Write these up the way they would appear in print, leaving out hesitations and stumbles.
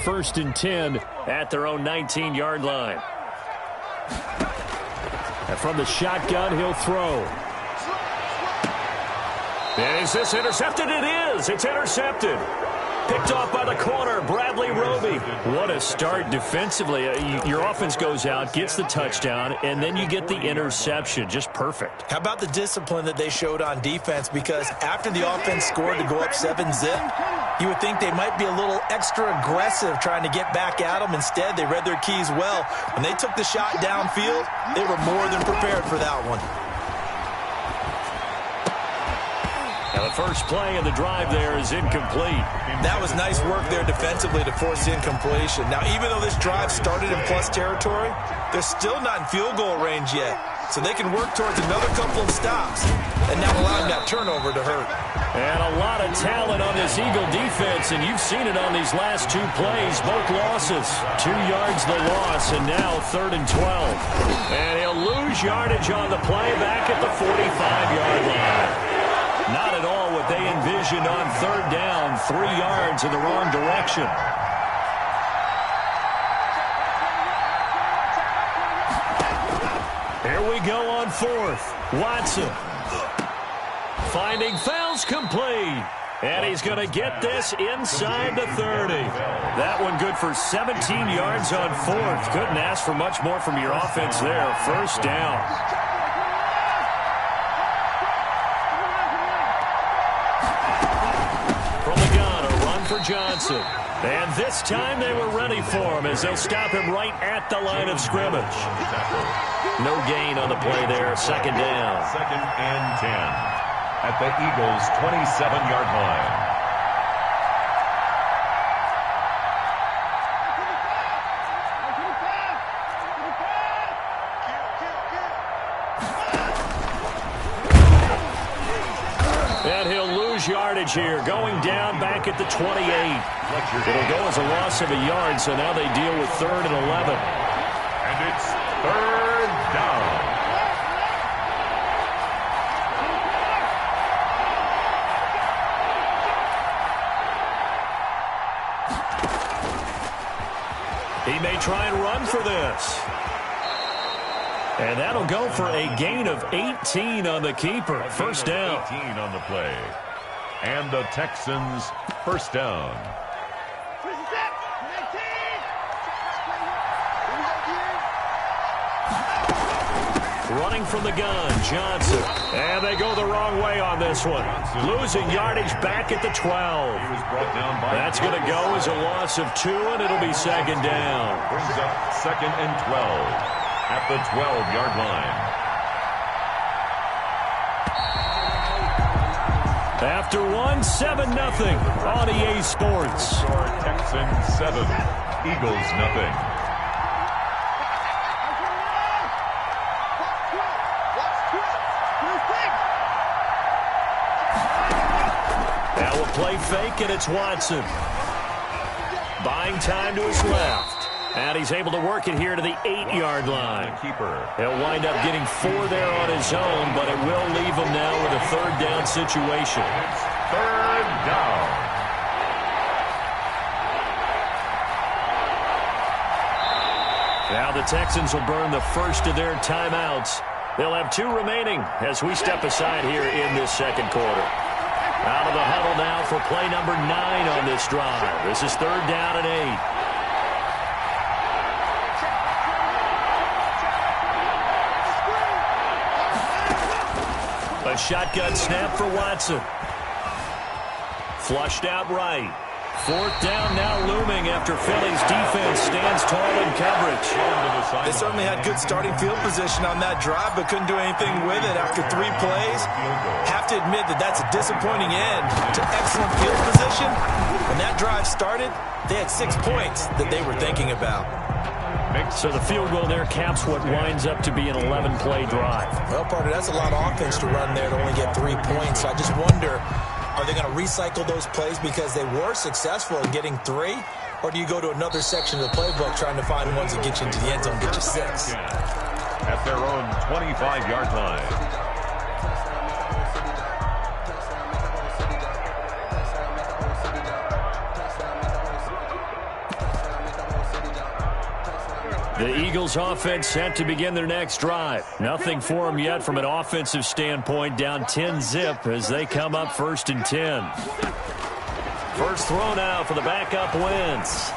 1st and 10 at their own 19-yard line. And from the shotgun, he'll throw. And is this intercepted? It is. It's intercepted. Picked off by the corner, Bradley Roby. What a start defensively. Your offense goes out, gets the touchdown, and then you get the interception. Just perfect. How about the discipline that they showed on defense? Because after the offense scored to go up 7-zip, you would think they might be a little extra aggressive trying to get back at them. Instead, they read their keys well. When they took the shot downfield, they were more than prepared for that one. Now the first play of the drive there is incomplete. That was nice work there defensively to force incompletion. Now, even though this drive started in plus territory, they're still not in field goal range yet. So they can work towards another couple of stops and not allow that turnover to hurt. And a lot of talent on this Eagle defense, and you've seen it on these last two plays, both losses. 2 yards the loss, and now 3rd and 12. And he'll lose yardage on the play back at the 45-yard line. Not at all what they envisioned on 3rd down. 3 yards in the wrong direction. Here we go on 4th. Watson. Finding fouls complete. And he's going to get this inside the 30. That one good for 17 yards on 4th. Couldn't ask for much more from your offense there. 1st down. Johnson. And this time they were ready for him as they'll stop him right at the line of scrimmage. No gain on the play there. 2nd down. 2nd and 10 at the Eagles' 27-yard line. Yardage here, going down back at the 28. It'll go as a loss of a yard, so now they deal with 3rd and 11. And it's 3rd down. He may try and run for this. And that'll go for a gain of 18 on the keeper. 1st down. 18 on the play. And the Texans, 1st down. Running from the gun, Johnson. And they go the wrong way on this one. Losing yardage back at the 12. That's going to go as a loss of 2, and it'll be 2nd down. Brings up 2nd and 12 at the 12-yard line. After 7-0 on EA Sports. Texans 7, Eagles nothing. Now we'll play fake, and it's Watson. Buying time to his left. And he's able to work it here to the 8-yard line. He'll wind up getting 4 there on his own, but it will leave him now with a 3rd down situation. It's 3rd down. Now the Texans will burn the first of their timeouts. They'll have 2 remaining as we step aside here in this 2nd quarter. Out of the huddle now for play number 9 on this drive. This is 3rd down and 8. A shotgun snap for Watson. Flushed out right. 4th down now looming after Philly's defense stands tall in coverage. They certainly had good starting field position on that drive, but couldn't do anything with it after 3 plays. Have to admit that that's a disappointing end to excellent field position. When that drive started, they had 6 points that they were thinking about. So the field goal there caps what winds up to be an 11-play drive. Well, partner, that's a lot of offense to run there to only get 3 points. So I just wonder, are they going to recycle those plays because they were successful in getting 3? Or do you go to another section of the playbook trying to find ones that get you into the end zone, get you 6? At their own 25-yard line. The Eagles offense set to begin their next drive. Nothing for them yet from an offensive standpoint, down 10-zip as they come up 1st and 10. First throw now for the backup Wentz.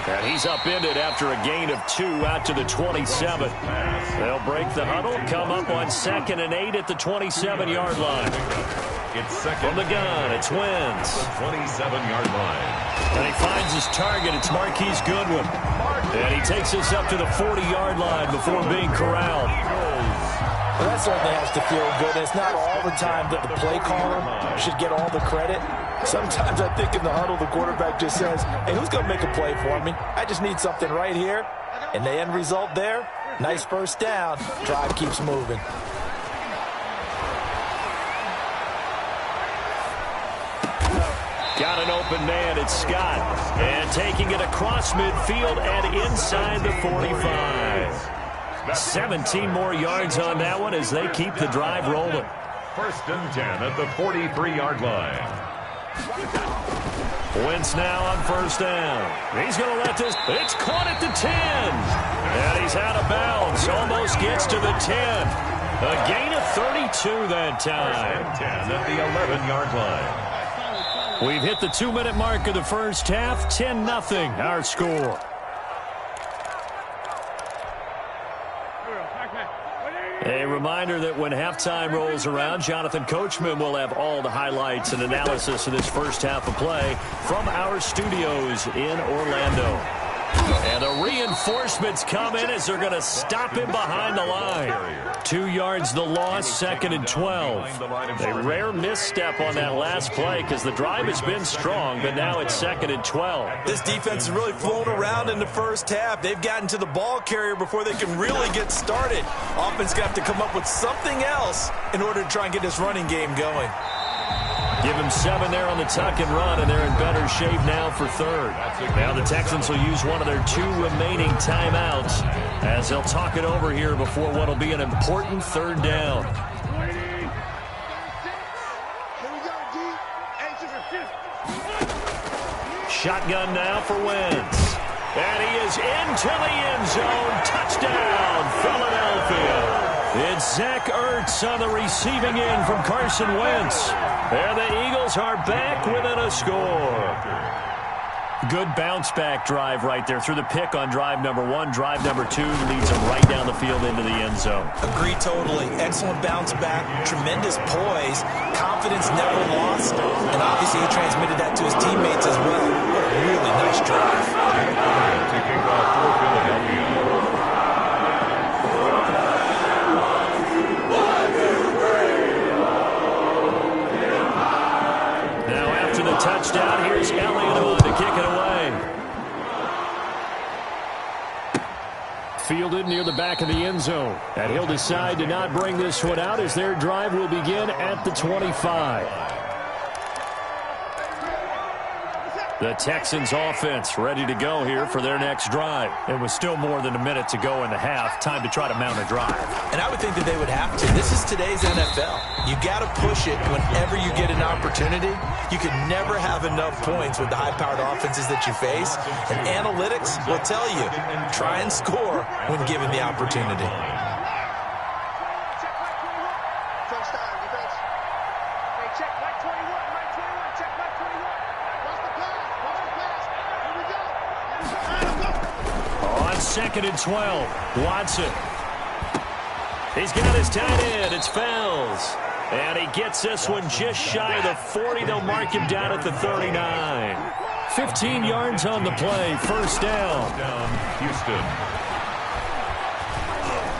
And he's upended after a gain of 2 out to the 27. They'll break the huddle, come up on 2nd and 8 at the 27-yard line. It's second. From the gun, it's Wentz. 27-yard line. And he finds his target. It's Marquise Goodwin. And he takes us up to the 40-yard line before being corralled. Well, that certainly has to feel good. It's not all the time that the play caller should get all the credit. Sometimes I think in the huddle, the quarterback just says, hey, who's going to make a play for me? I just need something right here. And the end result there, nice first down. Drive keeps moving. Got an open man, it's Scott. And taking it across midfield and inside the 45. 17 more yards on that one as they keep the drive rolling. 1st and 10 at the 43-yard line. Wentz now on 1st down. He's going to let this. It's caught at the 10. And he's out of bounds. Almost gets to the 10. A gain of 32 that time. 1st and 10 at the 11-yard line. We've hit the 2-minute mark of the first half. 10-0 our score. A reminder that when halftime rolls around, Jonathan Coachman will have all the highlights and analysis of this first half of play from our studios in Orlando. And the reinforcements come in as they're going to stop him behind the line. 2 yards the loss, 2nd and 12. A rare misstep on that last play because the drive has been strong, but now it's 2nd and 12. This defense has really flown around in the first half. They've gotten to the ball carrier before they can really get started. Offense got to come up with something else in order to try and get this running game going. Give him 7 there on the tuck and run, and they're in better shape now for 3rd. Now the Texans will use one of their 2 remaining timeouts as they'll talk it over here before what will be an important 3rd down. Shotgun now for Wentz. And he is into the end zone. Touchdown, Philadelphia. It's Zach Ertz on the receiving end from Carson Wentz. And the Eagles are back within a score. Good bounce-back drive right there through the pick on drive number 1. Drive number 2 leads them right down the field into the end zone. Agree totally. Excellent bounce back. Tremendous poise. Confidence never lost. And obviously he transmitted that to his teammates as well. What a really nice drive. Taking off for Philadelphia. Touchdown. Here's Elliott to kick it away. Fielded near the back of the end zone. And he'll decide to not bring this one out as their drive will begin at the 25. The Texans offense ready to go here for their next drive. It was still more than a minute to go in the half. Time to try to mount a drive. And I would think that they would have to. This is today's NFL. You got to push it whenever you get an opportunity. You can never have enough points with the high-powered offenses that you face. And analytics will tell you, try and score when given the opportunity. On 2nd and 12, Watson. He's got his tight end. It's Fells. And he gets this one just shy of the 40. They'll mark him down at the 39. 15 yards on the play. First down. Houston.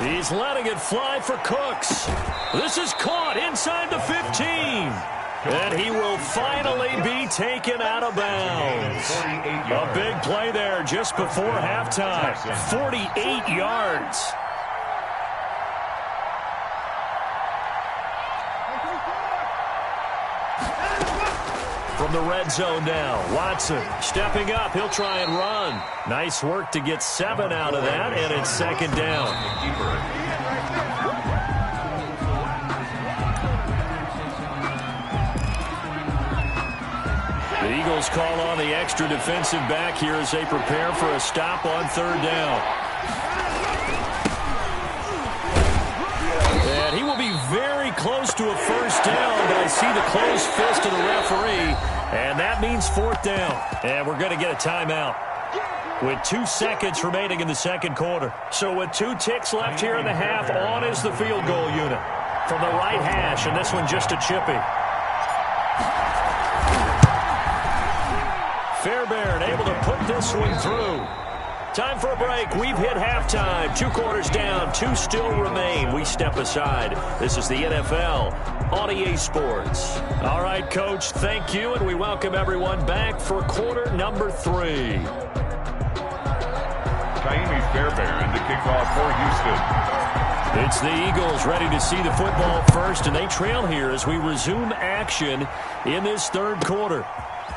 He's letting it fly for Cooks. This is caught inside the 15. And he will finally be taken out of bounds. A big play there just before halftime. 48 yards. From the red zone now, Watson stepping up. He'll try and run. Nice work to get 7 out of that, and it's 2nd down. The The Eagles call on the extra defensive back here as they prepare for a stop on third down. And he will be very close to a first down, but I see the closed fist of the referee, and that means fourth down. And we're going to get a timeout with 2 seconds remaining in the second quarter. So with 2 ticks left here in the half, on is the field goal unit from the right hash, and this one just a chippy. Fairbairn able to put this one through. Time for a break. We've hit halftime. 2 quarters down. 2 still remain. We step aside. This is the NFL on EA Sports. All right, Coach, thank you, and we welcome everyone back for quarter number 3. Kaimi Fairbairn to kick off for Houston. It's the Eagles ready to see the football first, and they trail here as we resume action in this third quarter.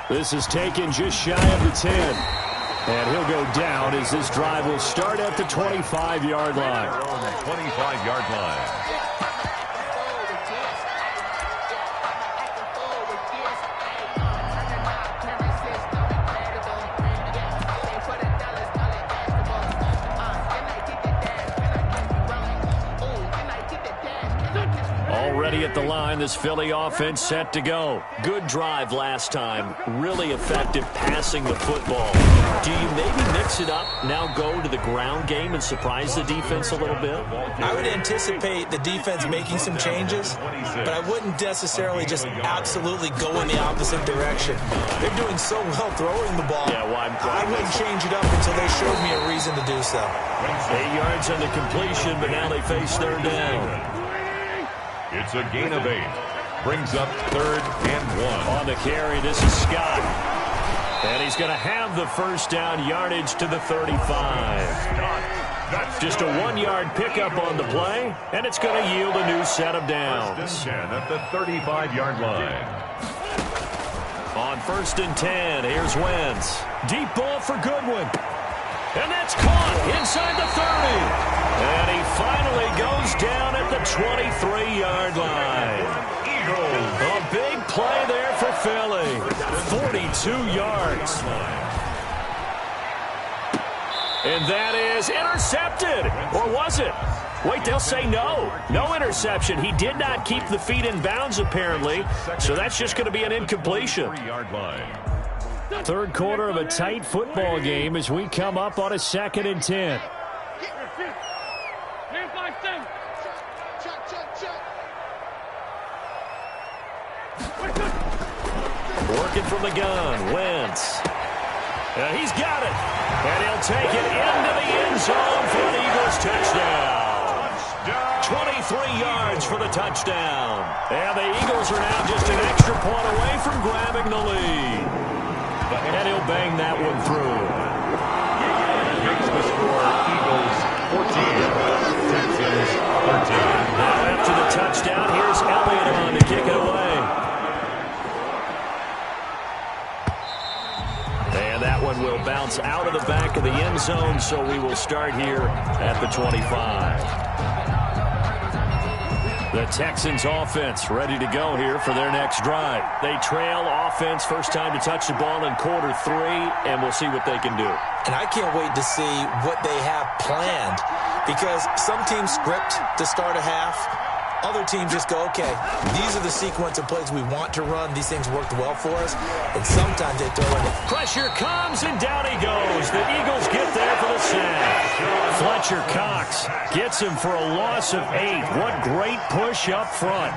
This is taken just shy of the 10. And he'll go down as this drive will start at the 25-yard line. 25-yard line. Already at the line, this Philly offense set to go. Good drive last time. Really effective passing the football. Do you maybe mix it up, now go to the ground game and surprise the defense a little bit? I would anticipate the defense making some changes, but I wouldn't necessarily just absolutely go in the opposite direction. They're doing so well throwing the ball. Yeah, well, I wouldn't change it up until they showed me a reason to do so. 8 yards on the completion, but now they face third down. It's a gain of 8. Brings up 3rd and 1. On the carry, this is Scott. And he's going to have the first down yardage to the 35. Just a 1-yard pickup on the play, and it's going to yield a new set of downs. 10 at the 35-yard line. On 1st and 10, here's Wentz. Deep ball for Goodwin. And that's caught inside the 30. And he finally goes down at the 23-yard line. A big play there for Philly. 42 yards. And that is intercepted. Or was it? Wait, they'll say no. No interception. He did not keep the feet in bounds, apparently. So that's just going to be an incompletion. 3-yard line. Third quarter of a tight football game as we come up on a 2nd and 10. Working from the gun, Wentz. He's got it. And he'll take it into the end zone for an Eagles touchdown. 23 yards for the touchdown. And the Eagles are now just an extra point away from grabbing the lead. And he'll bang that one through. Makes the score Eagles 14, Texans 13. Now after the touchdown, here's Elliott on to kick it away. And that one will bounce out of the back of the end zone, so we will start here at the 25. The Texans offense ready to go here for their next drive. They trail offense, first time to touch the ball in quarter 3, and we'll see what they can do. And I can't wait to see what they have planned, because some teams script to start a half. Other teams just go, okay, these are the sequence of plays we want to run. These things worked well for us. And sometimes they throw in it. Pressure comes, and down he goes. The Eagles get there for the sack. Fletcher Cox gets him for a loss of 8. What great push up front.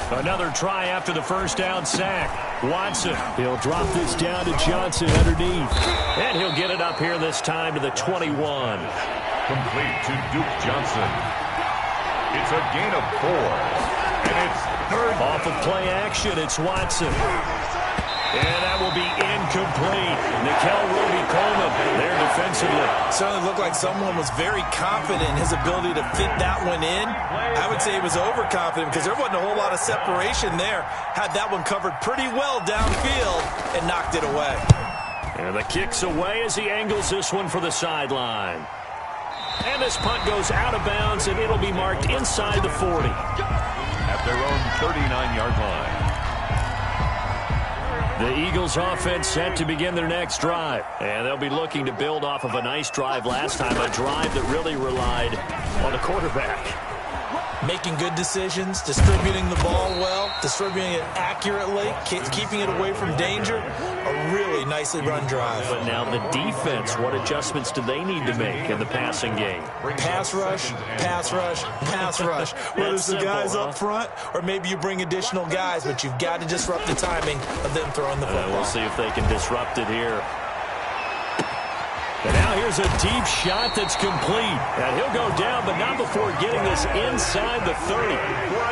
Another try after the first down sack. Watson, he'll drop this down to Johnson underneath. And he'll get it up here this time to the 21. Complete to Duke Johnson. It's a gain of 4. And it's 3rd. Off of play action, it's Watson. And that will be incomplete. Nikel Roby-Coleman there defensively. Certainly looked like someone was very confident in his ability to fit that one in. I would say he was overconfident because there wasn't a whole lot of separation there. Had that one covered pretty well downfield and knocked it away. And the kick's away as he angles this one for the sideline. And this punt goes out of bounds, and it'll be marked inside the 40. At their own 39-yard line. The Eagles offense set to begin their next drive. And they'll be looking to build off of a nice drive last time, a drive that really relied on the quarterback. Making good decisions, distributing the ball well, distributing it accurately, keeping it away from danger. A really nicely run drive. But now the defense, what adjustments do they need to make in the passing game? Pass rush, pass rush, pass rush. Whether it's the guys up front or maybe you bring additional guys, but you've got to disrupt the timing of them throwing the football. We'll see if they can disrupt it here. And now here's a deep shot that's complete. And he'll go down, but not before getting this inside the 30.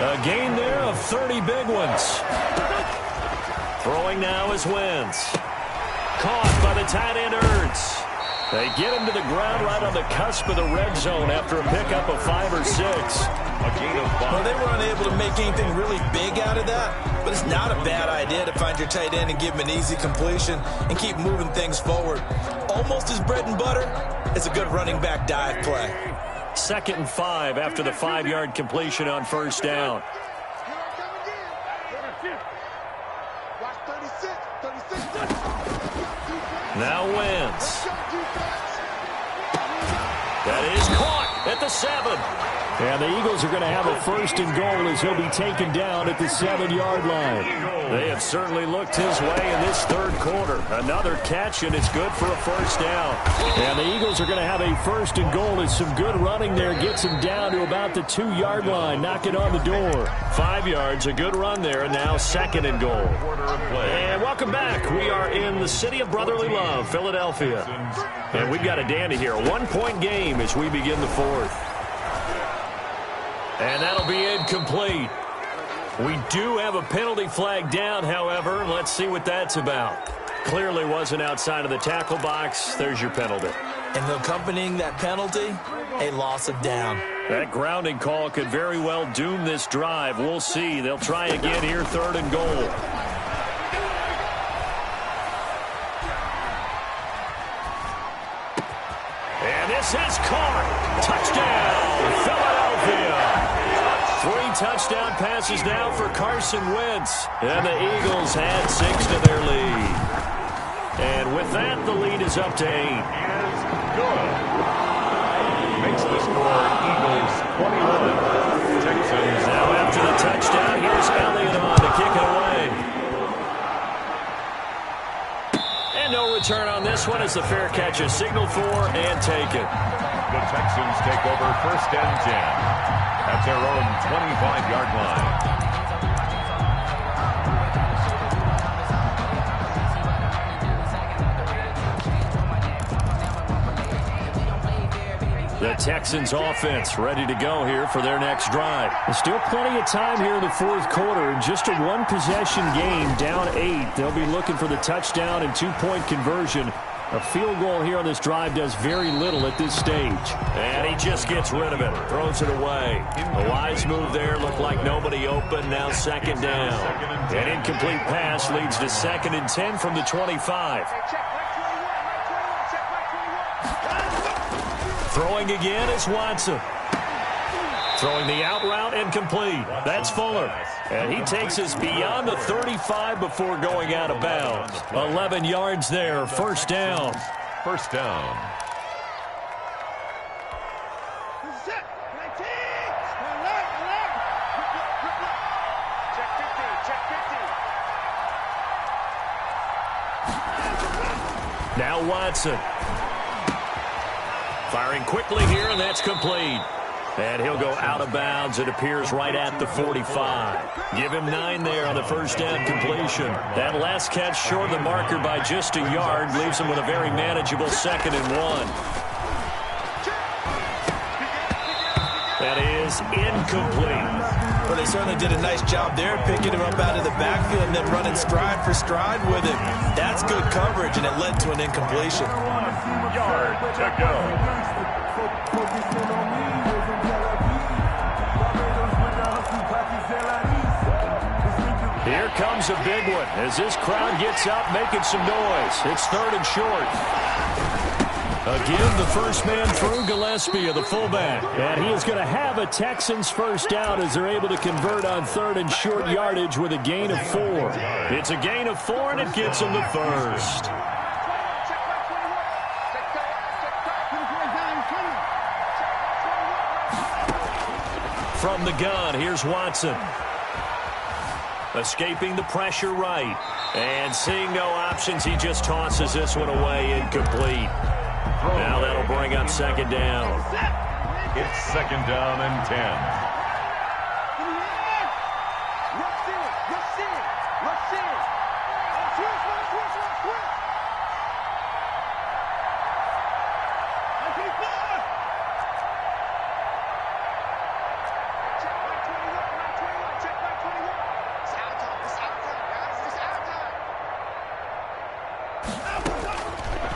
A gain there of 30 big ones. Throwing now is Wentz. Caught by the tight end Ertz. They get him to the ground right on the cusp of the red zone after a pickup of 5 or 6. A gain of 5. Well, they were unable to make anything really big out of that, but it's not a bad idea to find your tight end and give him an easy completion and keep moving things forward. Almost his bread and butter is a good running back dive play. 2nd and 5 after the 5-yard completion on first down. Now Wentz. That is caught at the 7. And the Eagles are going to have a 1st and goal as he'll be taken down at the 7-yard line. They have certainly looked his way in this 3rd quarter. Another catch, and it's good for a 1st down. And the Eagles are going to have a 1st and goal as some good running there gets him down to about the 2-yard line, knocking on the door. 5 yards, a good run there, and now 2nd and goal. And welcome back. We are in the city of brotherly love, Philadelphia. And we've got a dandy here. A 1-point game as we begin the 4th. And that'll be incomplete. We do have a penalty flag down, however. Let's see what that's about. Clearly wasn't outside of the tackle box. There's your penalty. And accompanying that penalty, a loss of down. That grounding call could very well doom this drive. We'll see. They'll try again here, 3rd and goal. And this is caught. Touchdown, Philadelphia. 3 touchdown passes now for Carson Wentz. And the Eagles had 6 to their lead. And with that, the lead is up to 8. Is good. Makes the score Eagles 21. Texans. Now after the touchdown, here's Elliott on to kick it away. And no return on this one as the fair catch is signaled for and taken. The Texans take over 1st and 10. At their own 25-yard line. The Texans offense ready to go here for their next drive. There's still plenty of time here in the 4th quarter. In just a 1-possession game, down 8. They'll be looking for the touchdown and 2-point conversion. A field goal here on this drive does very little at this stage. And he just gets rid of it. Throws it away. A wise move there. Looked like nobody open. Now 2nd down. An incomplete pass leads to 2nd and 10 from the 25. Throwing again is Watson. Throwing the out route and complete. That's Fuller. And he takes us beyond the 35 before going out of bounds. 11 yards there. 1st down. 1st down. Now Watson. Firing quickly here, and that's complete. And he'll go out of bounds. It appears right at the 45. Give him 9 there on the 1st down completion. That last catch short of the marker by just a yard leaves him with a very manageable 2nd and 1. That is incomplete. Well, they certainly did a nice job there, picking him up out of the backfield and then running stride for stride with him. That's good coverage, and it led to an incompletion. 1 yard to go. Here comes a big one as this crowd gets up making some noise. It's 3rd and short. Again, the first man through Gillespie, the fullback. And he is going to have a Texans first down as they're able to convert on third and short yardage with a gain of 4. It's a gain of 4, and it gets them the first. From the gun, here's Watson. Escaping the pressure right. And seeing no options, he just tosses this one away incomplete. Now that'll bring up second down. It's second down and 10.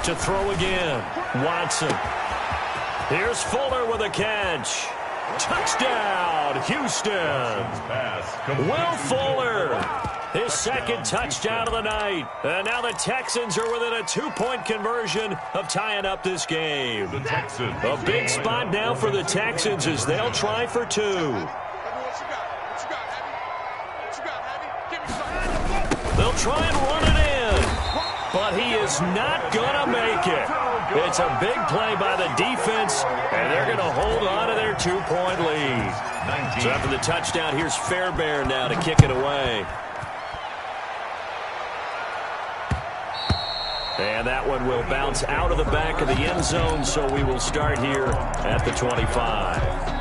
To throw again, Watson. Here's Fuller with a catch. Touchdown, Houston. Will Fuller, his second touchdown of the night. And now the Texans are within a 2-point conversion of tying up this game. A big spot now for the Texans as they'll try for 2. They'll try and run it in. But he is not going to make it. It's a big play by the defense, and they're going to hold on to their 2-point lead. So after the touchdown, here's Fairbairn now to kick it away. And that one will bounce out of the back of the end zone, so we will start here at the 25.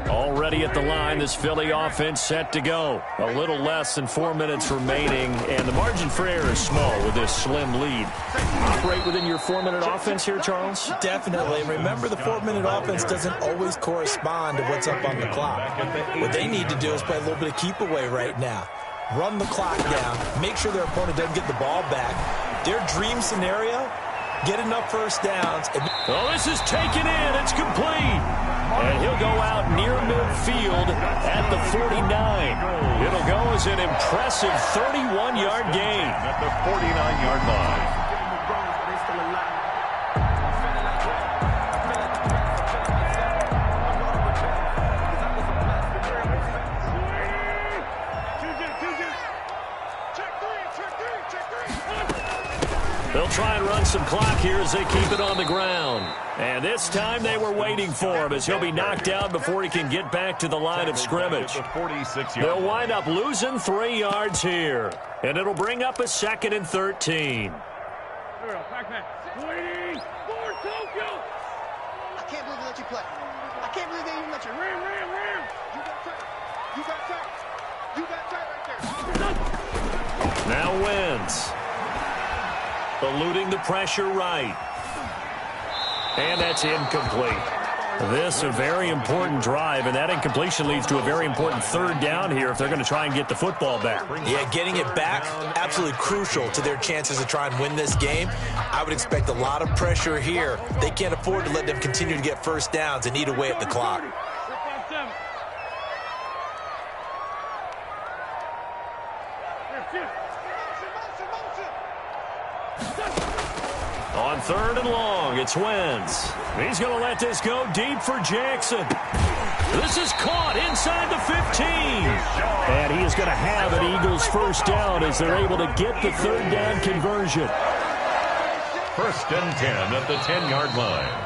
Already at the line, this Philly offense set to go. A little less than 4 minutes remaining, and the margin for error is small with this slim lead. Operate within your 4-minute offense here, Charles? Definitely. Remember, the 4-minute offense doesn't always correspond to what's up on the clock. What they need to do is play a little bit of keep away right now. Run the clock down. Make sure their opponent doesn't get the ball back. Their dream scenario, get enough first downs. Oh, this is taken in. It's complete. And he'll go out near midfield at the 49. It'll go as an impressive 31-yard gain. At the 49-yard line. They'll try and run some clock here as they keep it on the ground. And this time they were waiting for him as he'll be knocked down before he can get back to the line of scrimmage. They'll wind up losing 3 yards here. And it'll bring up a 2nd and 13. I can't believe they let you play. I can't believe they even let you. Ram. You got tight. You got tight right there. Now Wentz. Eluding the pressure right. And that's incomplete. This a very important drive, and that incompletion leads to a very important 3rd down here if they're going to try and get the football back. Yeah, getting it back, absolutely crucial to their chances to try and win this game. I would expect a lot of pressure here. They can't afford to let them continue to get first downs and eat away at the clock. On 3rd and long, it's Wentz. He's going to let this go deep for Jackson. This is caught inside the 15. And he is going to have an Eagles first down as they're able to get the 3rd down conversion. 1st and 10 at the 10-yard line.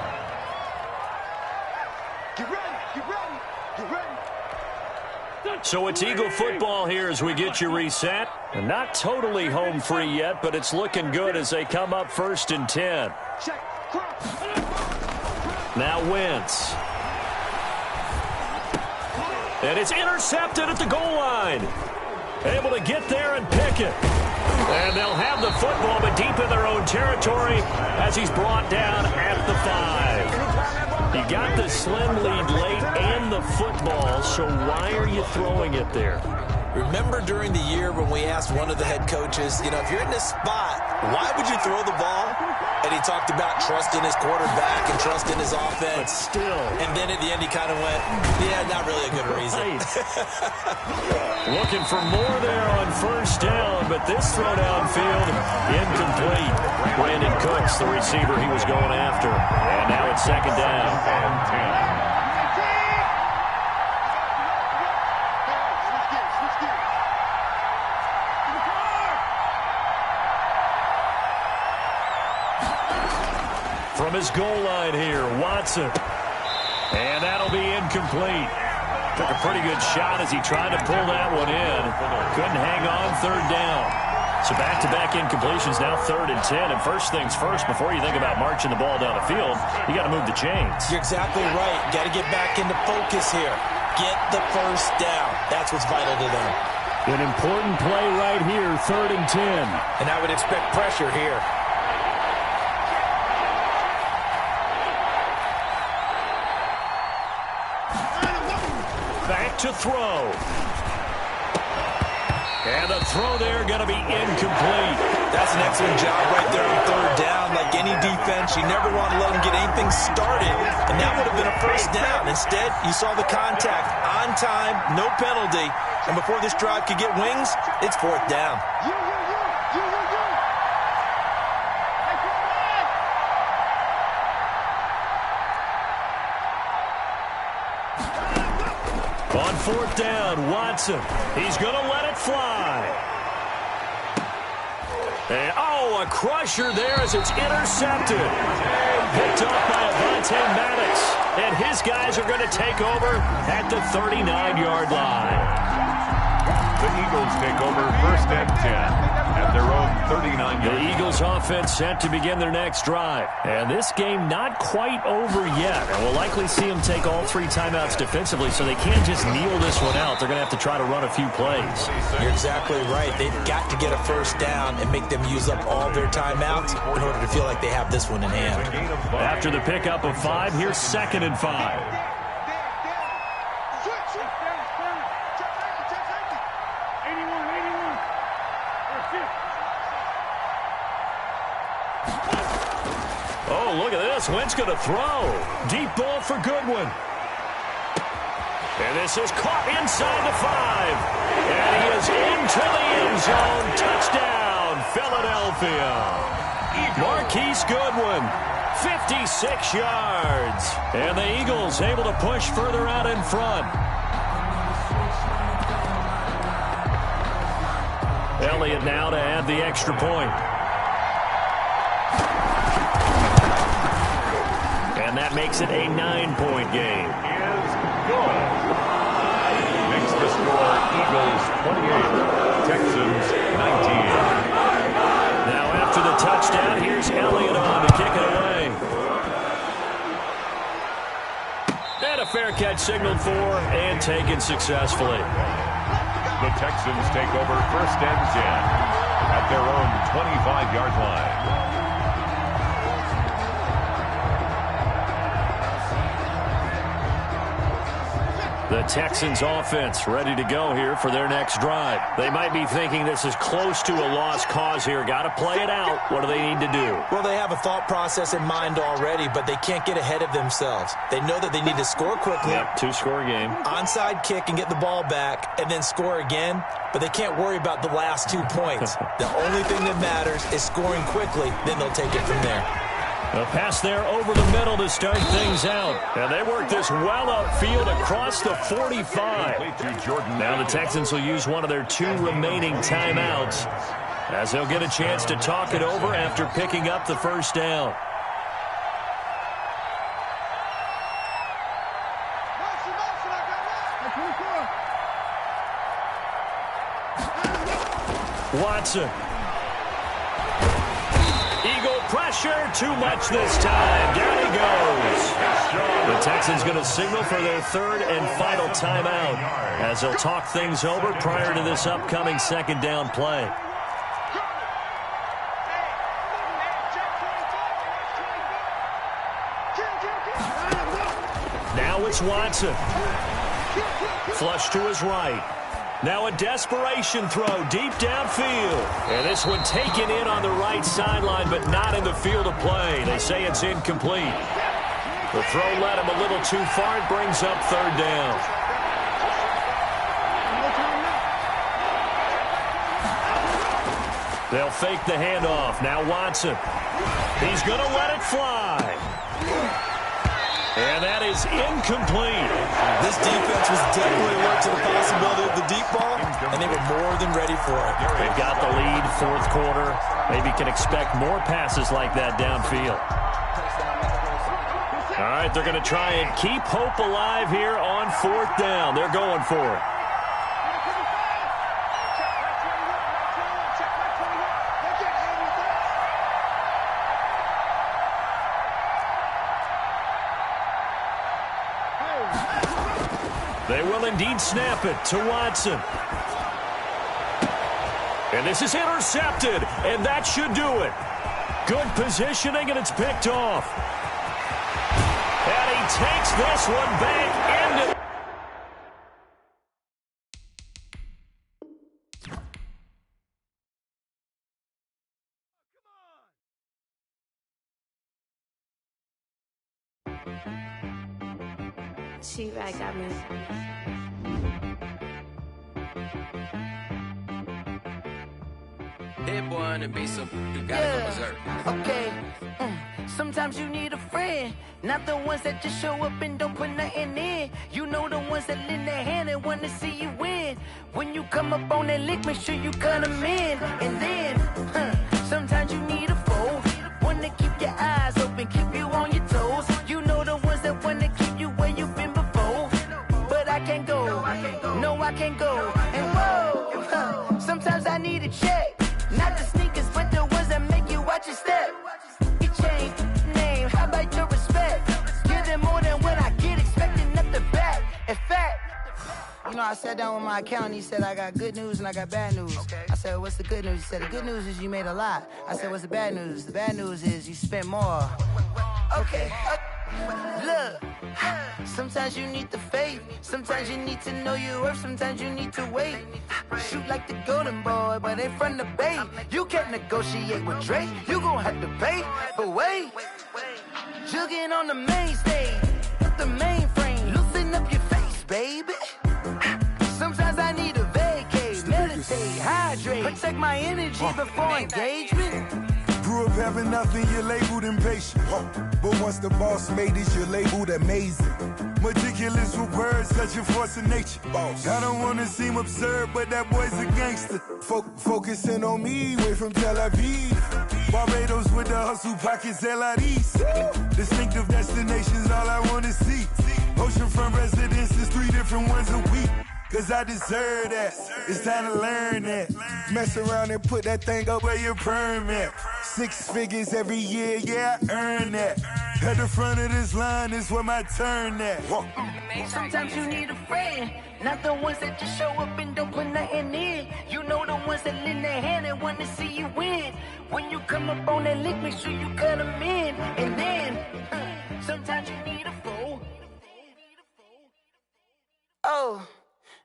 So it's Eagle football here as we get you reset. Not totally home free yet, but it's looking good as they come up 1st and 10. Now Wentz. And it's intercepted at the goal line. Able to get there and pick it. And they'll have the football, but deep in their own territory as he's brought down at the 5. You got the slim lead late and the football, so why are you throwing it there? Remember during the year when we asked one of the head coaches, if you're in this spot, why would you throw the ball? And he talked about trusting his quarterback and trusting his offense. But still. And then at the end he kind of went, yeah, not really a good reason. Looking for more there on first down, but this throw downfield, incomplete. Brandon Cooks, the receiver he was going after. And now it's second down. And 10. From his goal line here, Watson. And that'll be incomplete. Took a pretty good shot as he tried to pull that one in. Couldn't hang on, third down. So back-to-back incompletions, now 3rd and 10. And first things first, before you think about marching the ball down the field, you got to move the chains. You're exactly right. Got to get back into focus here. Get the first down. That's what's vital to them. An important play right here, 3rd and 10. And I would expect pressure here. Back to throw. And the throw there going to be incomplete. That's an excellent job right there on 3rd down. Like any defense, you never want to let them get anything started. And that would have been a first down. Instead, you saw the contact on time, no penalty. And before this drive could get wings, it's 4th down. On 4th down, Watson. He's going to let it fly. And, a crusher there as it's intercepted. Picked off by Avonte Maddox. And his guys are going to take over at the 39-yard line. The Eagles take over 1st and 10 at their own 39-yard line. The Eagles offense set to begin their next drive. And this game not quite over yet. And we'll likely see them take all 3 timeouts defensively, so they can't just kneel this one out. They're going to have to try to run a few plays. You're exactly right. They've got to get a first down and make them use up all their timeouts in order to feel like they have this one in hand. After the pickup of 5, here's 2nd and 5. Oh, look at this. Wentz going to throw. Deep ball for Goodwin. And this is caught inside the 5. And he is into the end zone. Touchdown, Philadelphia. Marquise Goodwin, 56 yards. And the Eagles able to push further out in front. Elliott now to add the extra point. And that makes it a 9-point game. Is good. Makes the score Eagles 28, Texans 19. Now after the touchdown, here's Elliott on to kick it away. And a fair catch signaled for and taken successfully. The Texans take over 1st and 10 at their own 25-yard line. The Texans offense ready to go here for their next drive. They might be thinking this is close to a lost cause here. Got to play it out. What do they need to do? Well, they have a thought process in mind already, but they can't get ahead of themselves. They know that they need to score quickly. Yep, 2-score game. Onside kick and get the ball back and then score again, but they can't worry about the last 2 points. The only thing that matters is scoring quickly, then they'll take it from there. A pass there over the middle to start things out. And they work this well upfield across the 45. Now the Texans will use one of their 2 remaining timeouts as they'll get a chance to talk it over after picking up the first down. Watson. Eagle pressure, too much this time. Down he goes. The Texans going to signal for their 3rd and final timeout as they'll talk things over prior to this upcoming 2nd down play. Now it's Watson. Flush to his right. Now a desperation throw deep downfield. And this one taken in on the right sideline, but not in the field of play. They say it's incomplete. The throw led him a little too far. It brings up third down. They'll fake the handoff. Now Watson. He's going to let it fly. And that is incomplete. This defense was definitely alert to the possibility of the deep ball, and they were more than ready for it. They've got the lead, fourth quarter. Maybe can expect more passes like that downfield. All right, they're going to try and keep hope alive here on fourth down. They're going for it. They will indeed snap it to Watson. And this is intercepted, and that should do it. Good positioning, and it's picked off. And he takes this one back into... She-Rag got me. Hit boy on the beat, so you gotta go berserk. Okay. Sometimes you need a friend, not the ones that just show up and don't put nothing in. You know the ones that lend their hand and want to see you win. When you come up on that lick, make sure you cut them in. And then, sometimes you need a foe, one to keep your eyes open, keep you on your toes. You know the ones that want to keep you where you've been before. But I can't go, no I can't go. And whoa, sometimes I need a check. Not the sneakers, but the ones that make you watch your step. You change name, how about your respect? Give them more than what I get, expecting at the back. In fact, you know, I sat down with my accountant. He said, I got good news and I got bad news. I said, what's the good news? He said, the good news is you made a lot. I said, what's the bad news? The bad news is you spent more. Okay. Look, sometimes you need the faith. Sometimes you need to know your worth. Sometimes you need to wait. Shoot like the golden boy, but ain't from the bay. You can't negotiate with Drake. You gon' have to pay. But wait, jugging on the main stage, the mainframe, loosen up your face, baby. Sometimes I need a vacate, meditate, hydrate, protect my energy before engagement. Grew up having nothing, you're labeled impatient. But once the boss made it, you're labeled amazing. Meticulous with words, such a force of nature. I don't wanna seem absurd, but that boy's a gangster. Focusing on me, way from Tel Aviv. Barbados with the hustle pockets, LIDs. Distinctive destinations, all I wanna see. Oceanfront residences, 3 different ones a week. Cause I deserve that, it's time to learn that. Mess around and put that thing up where your permit. 6 figures every year, yeah, I earn that. At the front of this line is where my turn at. Sometimes you need a friend, not the ones that just show up and don't put nothing in. You know the ones that lend their hand and want to see you win. When you come up on that lick, make sure you cut them in. And then, sometimes you need a foe. Oh.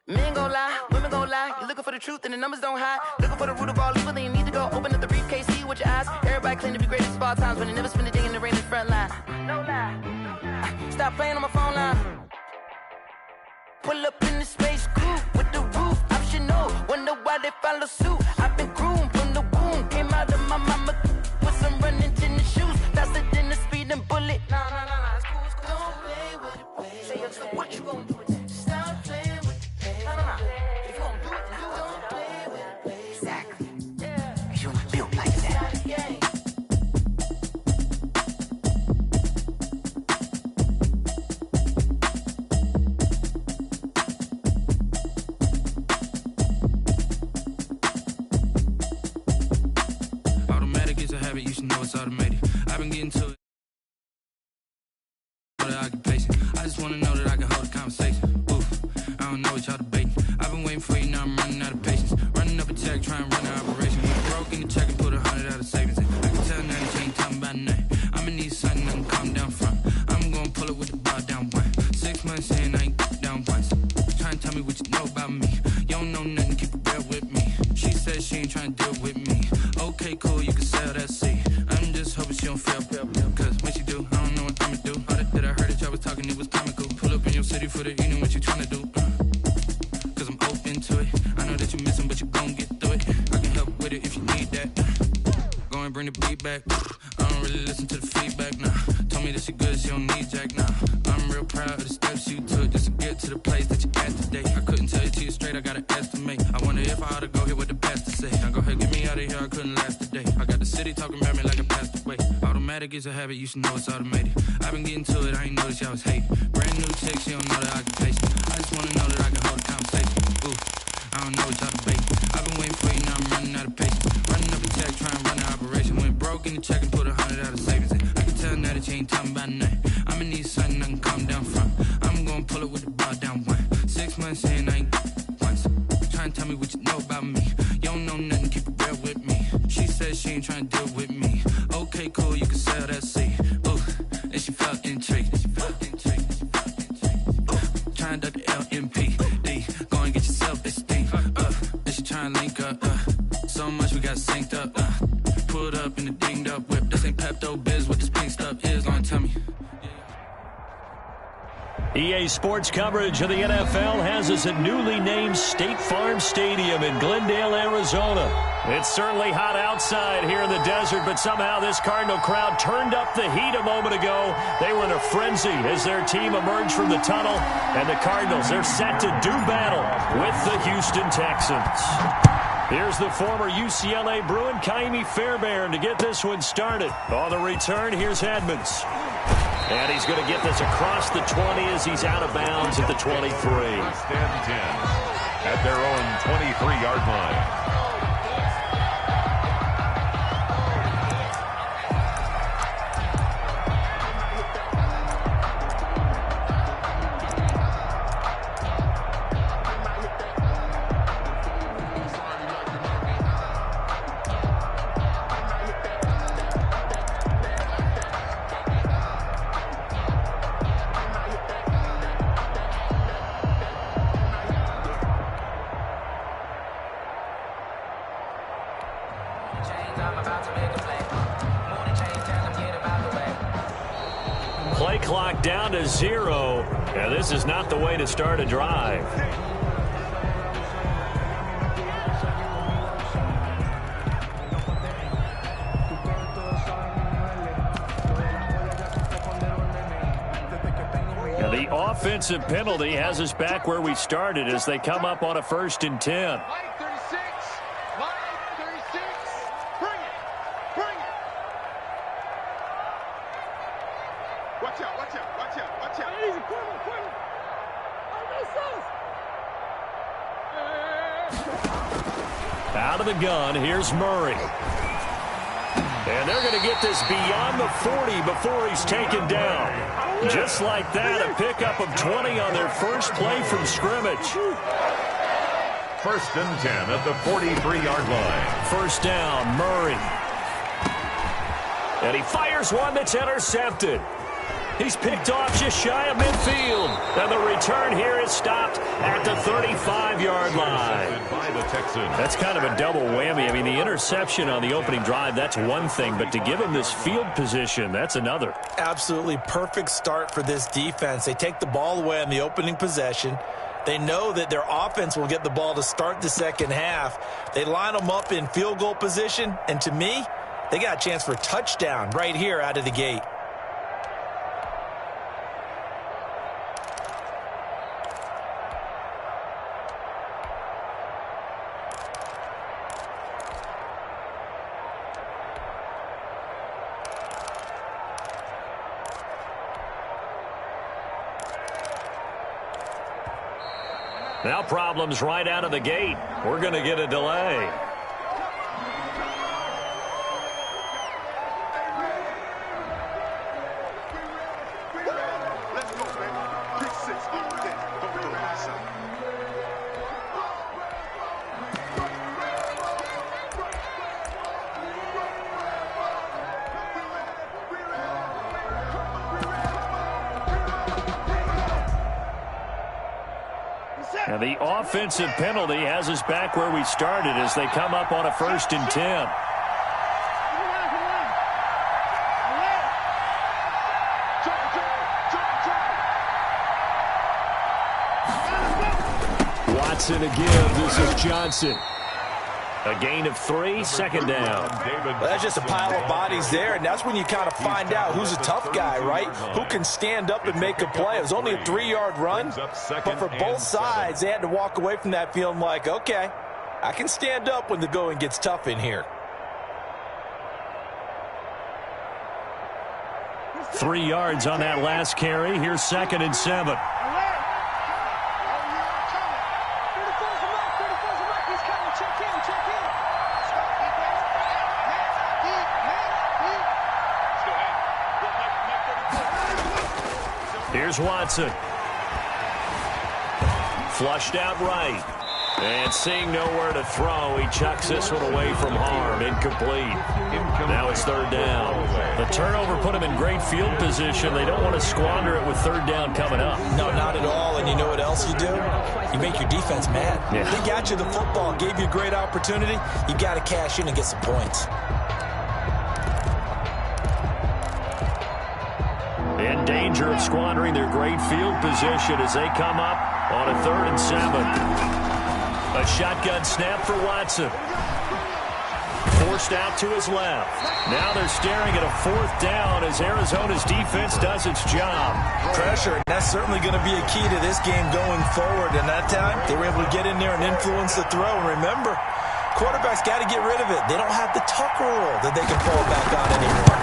Men gon' lie, women gon' lie. You're looking for the truth and the numbers don't hide. Looking for the root of all evil, then you need to go open up the briefcase, see with your eyes. Everybody claim to be greatest of all times, but they never spend a day in the rain in the front line. No lie. Stop playing on my phone line. Pull up in the space coupe with the roof optional. Wonder why they follow suit. I've been groomed from the womb. Came out of my mama with some running tennis shoes. Faster than the speeding bullet. No, it's cool, it's cool. Don't play with it, baby. Say what you gon' do with it? Stop playing. If you gon' do it, then don't play with it, baby. Exactly. Yeah. You built like that. Automatic is a habit, you should know it's automated. I've been getting to it. Occupation. I just wanna know that I can hold a conversation. I don't know what y'all debating. I've been waiting for you, now I'm running out of patience. Running up a check, trying to run an operation. When broke in the check and put 100 out of savings. I can tell now that you ain't talking about nothing. I'ma need something, I'm calm down front. I'm gonna pull it with the bar down one. 6 months in, I ain't down once. Trying to tell me what you know about me. You don't know back. I don't really listen to the feedback, nah. Told me that she good, she don't need Jack, nah. I'm real proud of the steps you took just to get to the place that you at today. I couldn't tell you to you straight, I gotta estimate. I wonder if I ought to go here with the pastor say. Now go ahead, get me out of here, I couldn't last a day. I got the city talking about me like I passed away. Automatic is a habit, you should know it's automated. I've been getting to it, I ain't noticed y'all was hating. Brand new chick, she don't know the occupation. I just wanna know that I can hold a conversation. Ooh, I don't know what y'all debating. I've been waiting for you, now I'm running out of patience. Running up a check, trying to run the operation. Went broke in the check and put 100 out of savings in. I can tell now that you ain't talking about nothing. I'ma need something I can calm down from. I'm gonna pull it with the bar down one. 6 months in, I ain't once. Trying to tell me what you know about me. You don't know nothing, keep it real with me. She said she ain't trying to deal with me. Okay, cool, you can sell that seat. Ooh, and she felt intrigued. Trying to duck the LMP. Go and get your self-esteem. And she trying to link up. So much we got synced up. Pulled up in the dinged up whip. This ain't Pepto-Biz, what this pink stuff is. Long tell me. EA Sports coverage of the NFL has us at newly named State Farm Stadium in Glendale, Arizona. It's certainly hot outside here in the desert, but somehow this Cardinal crowd turned up the heat a moment ago. They were in a frenzy as their team emerged from the tunnel, and the Cardinals, they're set to do battle with the Houston Texans. Here's the former UCLA Bruin, Kaimi Fairbairn, to get this one started. On the return, here's Edmonds. And he's going to get this across the 20 as he's out of bounds at the 23. First and 10 at their own 23-yard line. Play clock down to 0. And this is not the way to start a drive. Now the offensive penalty has us back where we started as they come up on a 1st and 10. Out of the gun, here's Murray. And they're going to get this beyond the 40 before he's taken down. Just like that, a pickup of 20 on their first play from scrimmage. 1st and 10 at the 43-yard line. 1st down, Murray. And he fires one that's intercepted. He's picked off just shy of midfield. And the return here is stopped at the 35-yard line. By the Texans. That's kind of a double whammy. I mean, the interception on the opening drive, that's one thing. But to give him this field position, that's another. Absolutely perfect start for this defense. They take the ball away on the opening possession. They know that their offense will get the ball to start the second half. They line them up in field goal position. And to me, they got a chance for a touchdown right here out of the gate. Now problems right out of the gate. We're going to get a delay. Let's go, baby. Pick 6 all day. Don't go outside. And the offensive penalty has us back where we started as they come up on a 1st and 10. Watson again. This is Johnson. A gain of 3, second down. Well, that's just a pile of bodies there, and that's when you kind of find out who's a tough guy, right? Who can stand up and make a play. It was only a 3-yard run, but for both sides, they had to walk away from that feeling like, okay, I can stand up when the going gets tough in here. 3 yards on that last carry. Here's 2nd and 7. Here's Watson. Flushed out right. And seeing nowhere to throw, he chucks this one away from harm. Incomplete. Now it's 3rd down. The turnover put him in great field position. They don't want to squander it with 3rd down coming up. No, not at all. And you know what else you do? You make your defense mad. Yeah. They got you the football, gave you a great opportunity. You got to cash in and get some points. In danger of squandering their great field position as they come up on a 3rd and 7. A shotgun snap for Watson. Forced out to his left. Now they're staring at a 4th down as Arizona's defense does its job. Pressure, and that's certainly going to be a key to this game going forward. And that time, they were able to get in there and influence the throw. And remember, quarterbacks got to get rid of it. They don't have the Tucker rule that they can fall back on anymore.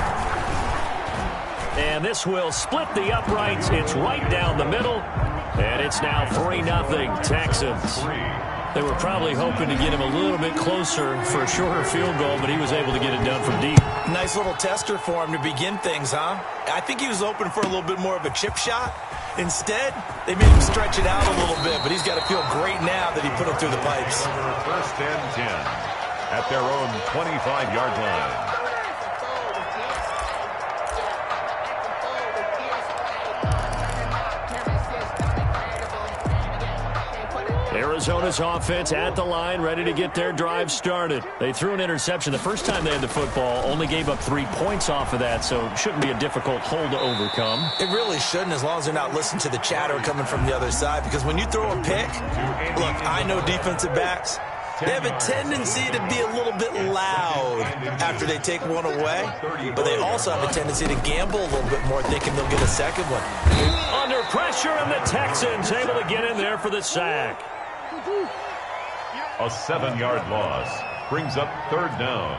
And this will split the uprights. It's right down the middle. And it's now 3-0 Texans. They were probably hoping to get him a little bit closer for a shorter field goal, but he was able to get it done from deep. Nice little tester for him to begin things, huh? I think he was open for a little bit more of a chip shot. Instead, they made him stretch it out a little bit, but he's got to feel great now that he put it through the pipes. 1st and 10 at their own 25-yard line. Arizona's offense at the line, ready to get their drive started. They threw an interception the first time they had the football, only gave up 3 points off of that, so it shouldn't be a difficult hole to overcome. It really shouldn't, as long as they're not listening to the chatter coming from the other side, because when you throw a pick, look, I know defensive backs, they have a tendency to be a little bit loud after they take one away, but they also have a tendency to gamble a little bit more, thinking they'll get a second one. Under pressure, and the Texans able to get in there for the sack. A 7-yard loss brings up 3rd down.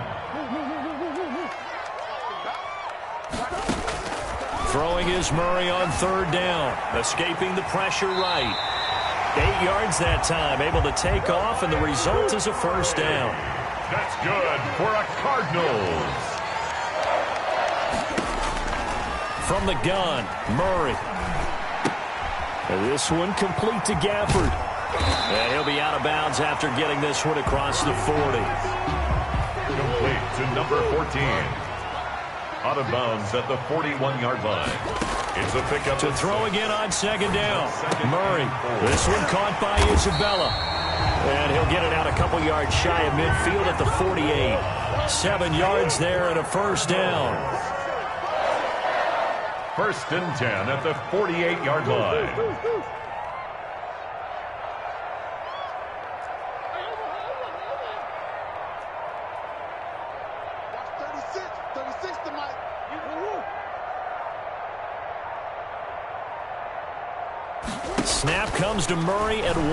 Throwing is Murray on 3rd down, escaping the pressure right. 8 yards that time, able to take off, and the result is a 1st down. That's good for a Cardinals. From the gun, Murray. And this one complete to Gafford. And he'll be out of bounds after getting this one across the 40. Complete to number 14. Out of bounds at the 41-yard line. It's a pickup. To throw again on 2nd down. Murray. This one caught by Isabella. And he'll get it out a couple yards shy of midfield at the 48. 7 yards there and a 1st down. 1st and 10 at the 48-yard line. Snap comes to Murray at 1.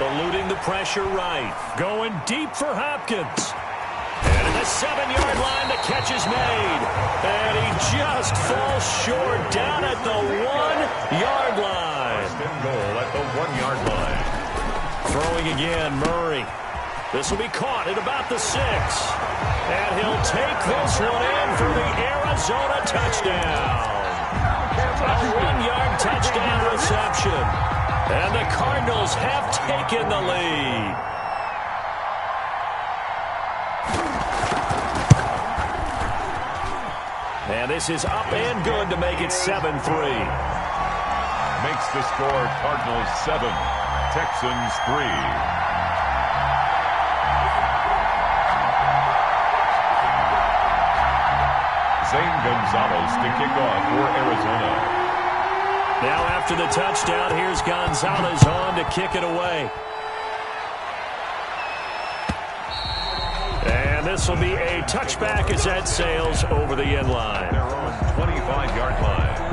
Eluding the pressure right. Going deep for Hopkins. And at the 7-yard line, the catch is made. And he just falls short down at the 1-yard line. 1st and goal at the 1-yard line. Throwing again, Murray. This will be caught at about the 6. And he'll take this one in for the Arizona touchdown. A 1-yard touchdown reception. And the Cardinals have taken the lead. And this is up and good to make it 7-3. Makes the score Cardinals 7, Texans 3. Zane Gonzalez to kick off for Arizona. Now after the touchdown, here's Gonzalez on to kick it away. this will be a touchback as that sails over the end line. Their own 25-yard line.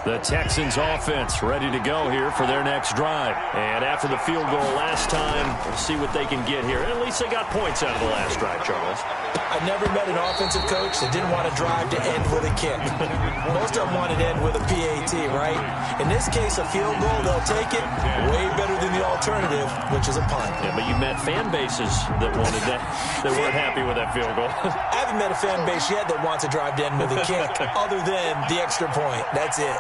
The Texans offense ready to go here for their next drive. And after the field goal last time, we'll see what they can get here. At least they got points out of the last drive, Charles. I never met an offensive coach that didn't want to drive to end with a kick. Most of them wanted to end with a PAT, right? In this case, a field goal, they'll take it. Way better than the alternative, which is a punt. Yeah, but you met fan bases that wanted that, that weren't happy with that field goal. I haven't met a fan base yet that wants to drive to end with a kick, other than the extra point. That's it.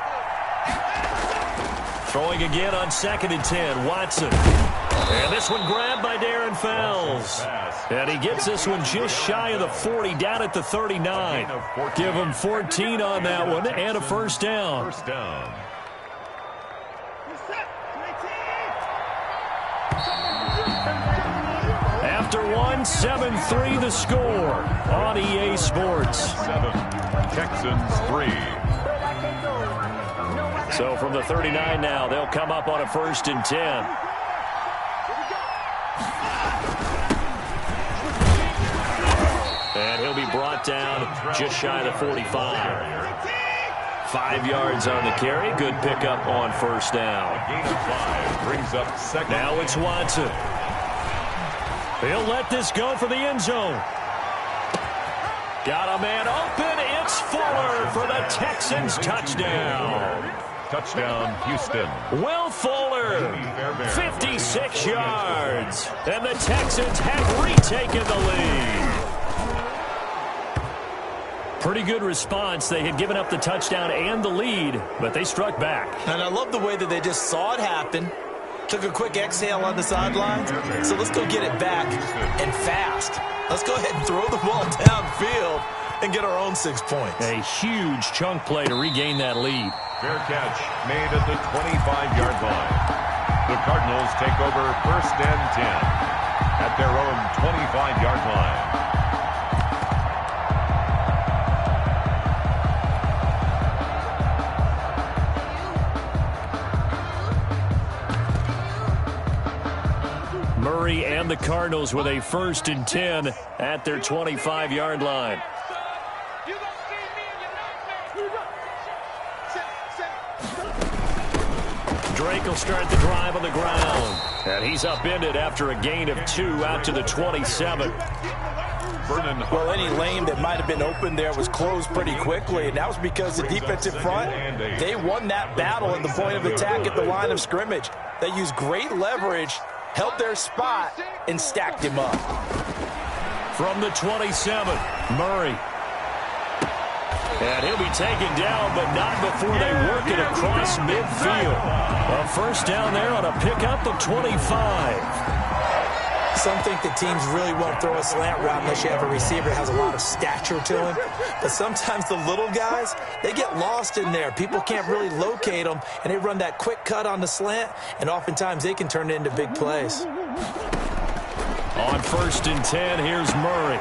Throwing again on 2nd and 10, Watson. And this one grabbed by Darren Fells. And he gets this one just shy of the 40, down at the 39. Give him 14 on that one and a first down. First down. After one, 7-3 the score on EA Sports. 7. Texans 3. So from the 39 now, they'll come up on a 1st and 10. And he'll be brought down just shy of the 45. 5 yards on the carry. Good pickup on first down. A gain of 5 brings up second. Now it's Watson. He'll let this go for the end zone. Got a man open. It's Fuller for the Texans touchdown. Touchdown, Houston. Will Fuller, 56 yards. And the Texans have retaken the lead. Pretty good response. They had given up the touchdown and the lead, but they struck back. And I love the way that they just saw it happen. Took a quick exhale on the sidelines. So let's go get it back and fast. Let's go ahead and throw the ball downfield and get our own 6 points. A huge chunk play to regain that lead. Fair catch made at the 25-yard line. The Cardinals take over 1st and 10 at their own 25-yard line. Murray and the Cardinals with a 1st and 10 at their 25-yard line. Drake will start the drive on the ground. And he's upended after a gain of 2 out to the 27. Well, any lane that might have been open there was closed pretty quickly, and that was because the defensive front, they won that battle at the point of attack at the line of scrimmage. They used great leverage, held their spot, and stacked him up. From the 27, Murray. And he'll be taken down, but not before they work it across midfield. A first down there on a pickup of 25. Some think that teams really won't throw a slant route unless you have a receiver that has a lot of stature to him. But sometimes the little guys, they get lost in there. People can't really locate them, and they run that quick cut on the slant, and oftentimes they can turn it into big plays. On 1st and 10, here's Murray.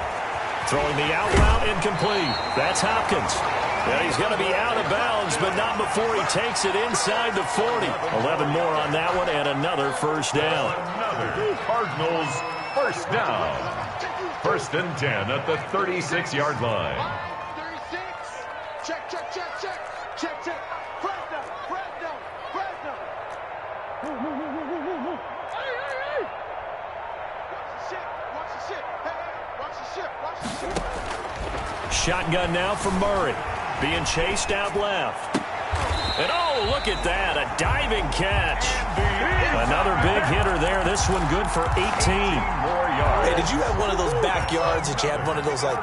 Throwing the out route incomplete. That's Hopkins. And he's going to be out of bounds, but not before he takes it inside the 40. 11 more on that one, and another first down. Another Cardinals first down. 1st and 10 at the 36-yard line. 36. Check, check, check, check. Check, check. Press down, press down, press down. Hey, hey, hey. Watch the ship, watch the ship. Hey, hey, watch the ship, watch the ship. Shotgun now for Murray. Being chased out left. And oh, look at that. A diving catch. Another big hitter there. This one good for 18. Hey, did you have one of those backyards that you had one of those like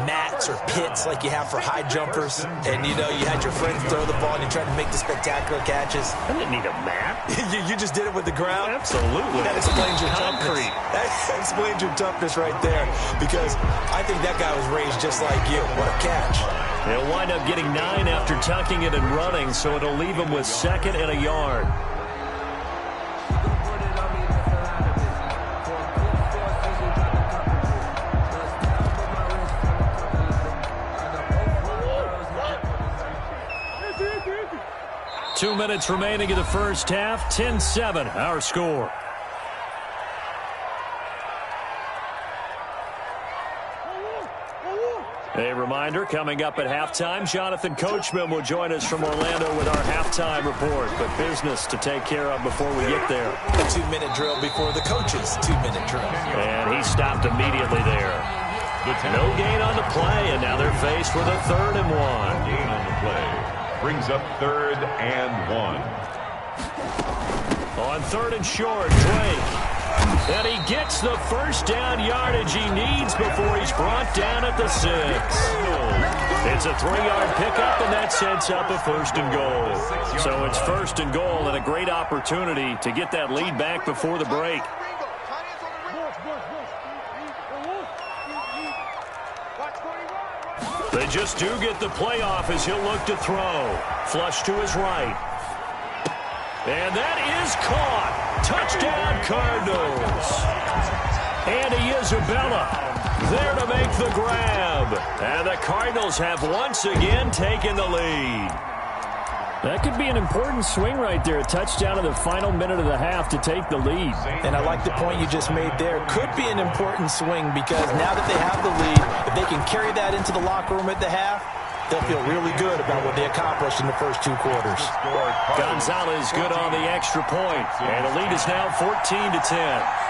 mats or pits like you have for high jumpers? And you know, you had your friends throw the ball and you tried to make the spectacular catches? I didn't need a mat. you just did it with the ground? Absolutely. That explains your toughness. That explains your toughness right there. Because I think that guy was raised just like you. What a catch. They'll wind up getting 9 after tucking it and running, so it'll leave them with 2nd and a yard. 2 minutes remaining in the first half. 10-7, our score. A reminder, coming up at halftime, Jonathan Coachman will join us from Orlando with our halftime report. But business to take care of before we get there. A 2-minute drill before the coach's 2-minute drill. And he stopped immediately there. No gain on the play, and now they're faced with a 3rd and 1. Gain on the play brings up 3rd and 1. On 3rd and short, Drake. And he gets the first down yardage he needs before he's brought down at the 6. It's a 3-yard pickup, and that sets up a 1st and goal. So it's 1st and goal, and a great opportunity to get that lead back before the break. They just do get the playoff as he'll look to throw. Flush to his right. And that is caught. Touchdown, Cardinals. Andy Isabella there to make the grab. And the Cardinals have once again taken the lead. That could be an important swing right there. A touchdown in the final minute of the half to take the lead. And I like the point you just made there. Could be an important swing because now that they have the lead, if they can carry that into the locker room at the half, they'll feel really good about what they accomplished in the first 2 quarters. Gonzalez good on the extra point. And the lead is now 14-10.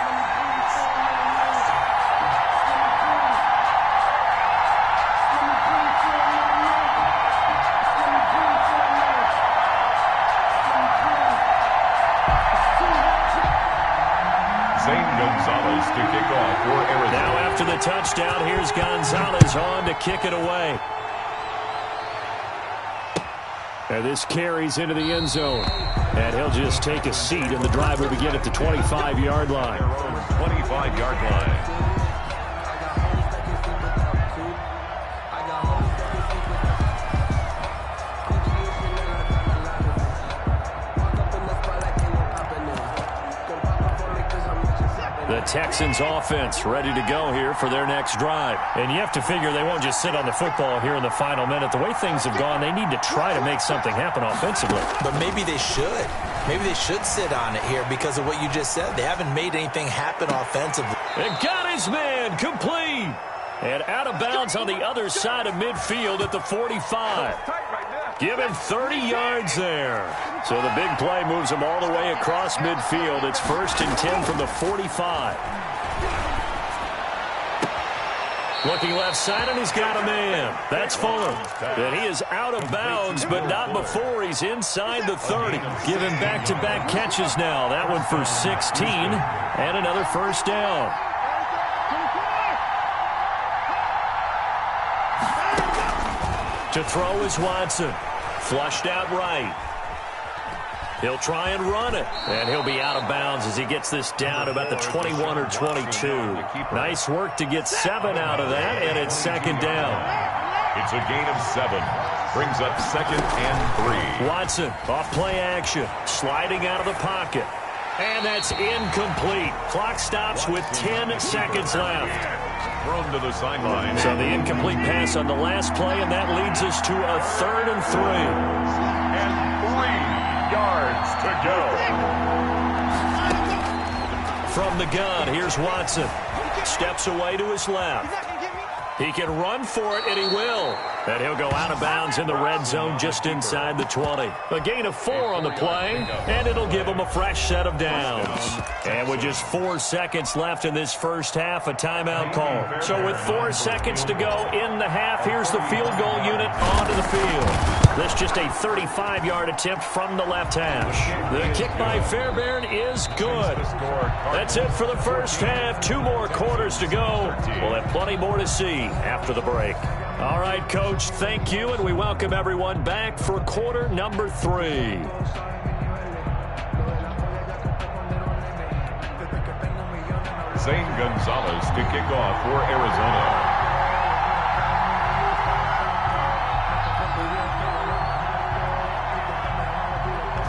To kick off for Arizona. Now after the touchdown, here's Gonzalez on to kick it away. And this carries into the end zone. And he'll just take a seat, and the drive will begin at the 25-yard line. 25-yard line. The Texans offense ready to go here for their next drive. And you have to figure they won't just sit on the football here in the final minute. The way things have gone, they need to try to make something happen offensively. But maybe they should. Maybe they should sit on it here because of what you just said. They haven't made anything happen offensively. And got his man complete. And out of bounds on the other side of midfield at the 45. Give him 30 yards there. So the big play moves him all the way across midfield. It's 1st and 10 from the 45. Looking left side, and he's got a man. That's Fuller. And he is out of bounds, but not before he's inside the 30. Give him back-to-back catches now. That one for 16 and another 1st down. To throw is Watson. Flushed out right. He'll try and run it. And he'll be out of bounds as he gets this down to about the 21 or 22. Nice work to get 7 out of that, and it's 2nd down. It's a gain of 7. Brings up 2nd and 3. Watson off play action. Sliding out of the pocket. And that's incomplete. Clock stops with 10 seconds left. Thrown to the sideline. So the incomplete pass on the last play, and that leads us to a 3rd and 3. And 3 yards to go. From the gun, here's Watson. Steps away to his left. He can run for it, and he will. And he'll go out of bounds in the red zone just inside the 20. A gain of 4 on the play, and it'll give him a fresh set of downs. And with just 4 seconds left in this first half, a timeout call. So with 4 seconds to go in the half, here's the field goal unit onto the field. This just a 35-yard attempt from the left hash. The kick by Fairbairn is good. That's it for the first half. 2 more quarters to go. We'll have plenty more to see after the break. All right, Coach, thank you, and we welcome everyone back for quarter number 3. Zane Gonzalez to kick off for Arizona.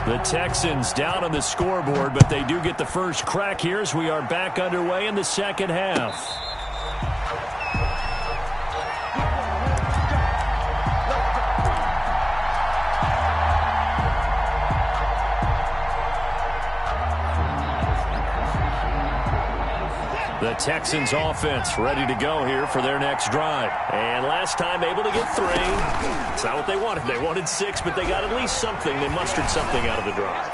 The Texans down on the scoreboard, but they do get the first crack here as we are back underway in the second half. The Texans offense ready to go here for their next drive. And last time able to get 3. It's not what they wanted. They wanted 6, but they got at least something. They mustered something out of the drive.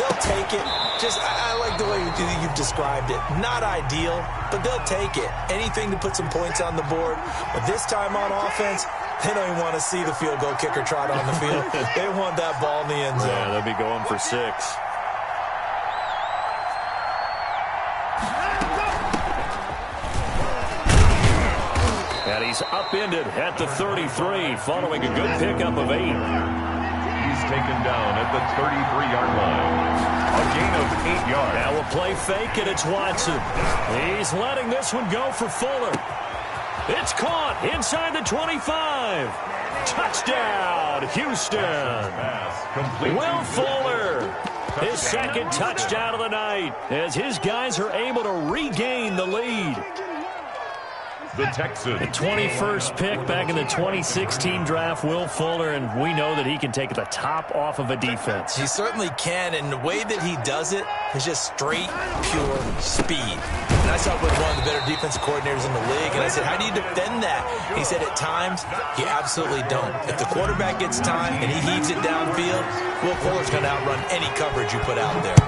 They'll take it. I like the way you've described it. Not ideal, but they'll take it. Anything to put some points on the board. But this time on offense, they don't even want to see the field goal kicker trot on the field. They want that ball in the end zone. Yeah, they'll be going for 6. And he's upended at the 33, following a good pickup of 8. He's taken down at the 33-yard line. A gain of 8 yards. Now we'll play fake, and it's Watson. He's letting this one go for Fuller. It's caught inside the 25. Touchdown, Houston. Will Fuller, his second touchdown of the night, as his guys are able to regain the lead. The Texans. The 21st pick back in the 2016 draft, Will Fuller, and we know that he can take the top off of a defense. He certainly can, and the way that he does it is just straight, pure speed. And I saw with one of the better defensive coordinators in the league, and I said, how do you defend that? He said, at times, you absolutely don't. If the quarterback gets time and he heaves it downfield, Will Fuller's going to outrun any coverage you put out there.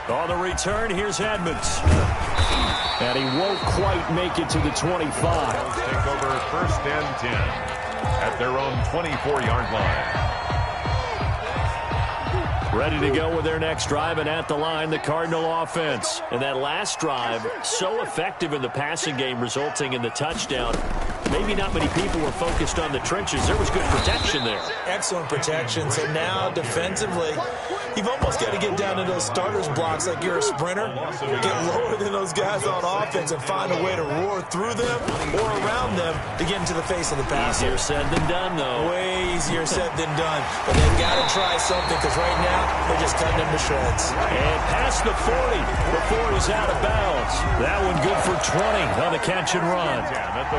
On the return, here's Edmonds. And he won't quite make it to the 25. Take over 1st and 10 at their own 24-yard line. Ready to go with their next drive, and at the line, the Cardinal offense. And that last drive, so effective in the passing game, resulting in the touchdown. Maybe not many people were focused on the trenches. There was good protection there. Excellent protection. So now, defensively, you've almost got to get down to those starters blocks like you're a sprinter. Get lower than those guys on offense and find a way to roar through them or around them to get into the face of the passer. Easier said than done, though. Way easier said than done. But they've got to try something, because right now, they're just cutting him to shreds. And past the 40 before he's out of bounds. That one good for 20 on the catch and run.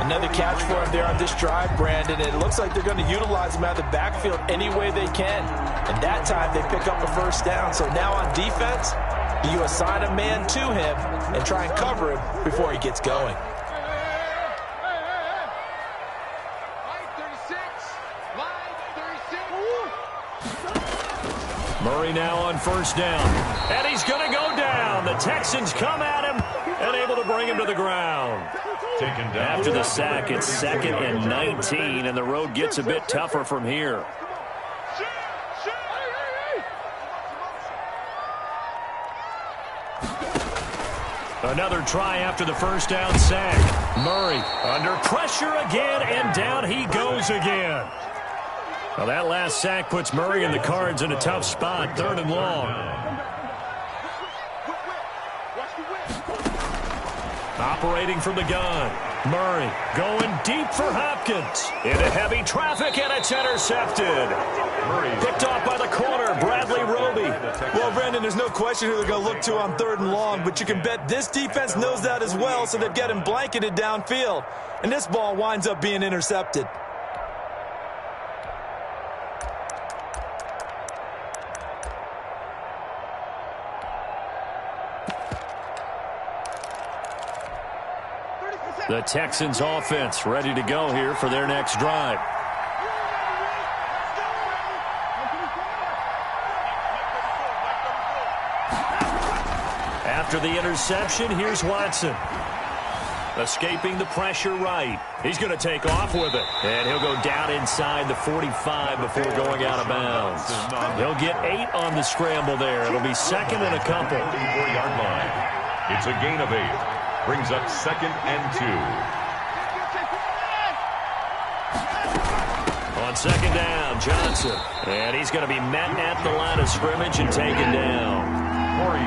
Another catch for him there on this drive, Brandon. It looks like they're going to utilize him out of the backfield any way they can. And that time, they pick up a first down. So now on defense, you assign a man to him and try and cover him before he gets going. Murray now on first down. And he's going to go down. The Texans come at him and able to bring him to the ground. Taken down. After the sack, it's 2nd and 19, and the road gets a bit tougher from here. Another try after the first down sack. Murray under pressure again, and down he goes again. Well, that last sack puts Murray and the Cards in a tough spot, 3rd and long. Operating from the gun. Murray going deep for Hopkins. Into heavy traffic, and it's intercepted. Murray picked off by the corner, Bradley Roby. Well, Brandon, there's no question who they're going to look to on 3rd and long, but you can bet this defense knows that as well, so they've got him blanketed downfield. And this ball winds up being intercepted. The Texans offense ready to go here for their next drive. After the interception, here's Watson. Escaping the pressure right. He's going to take off with it. And he'll go down inside the 45 before going out of bounds. He'll get 8 on the scramble there. It'll be 2nd and a couple. 4-yard line. It's a gain of 8. Brings up 2nd and 2. On 2nd down, Johnson. And he's going to be met at the line of scrimmage and taken down.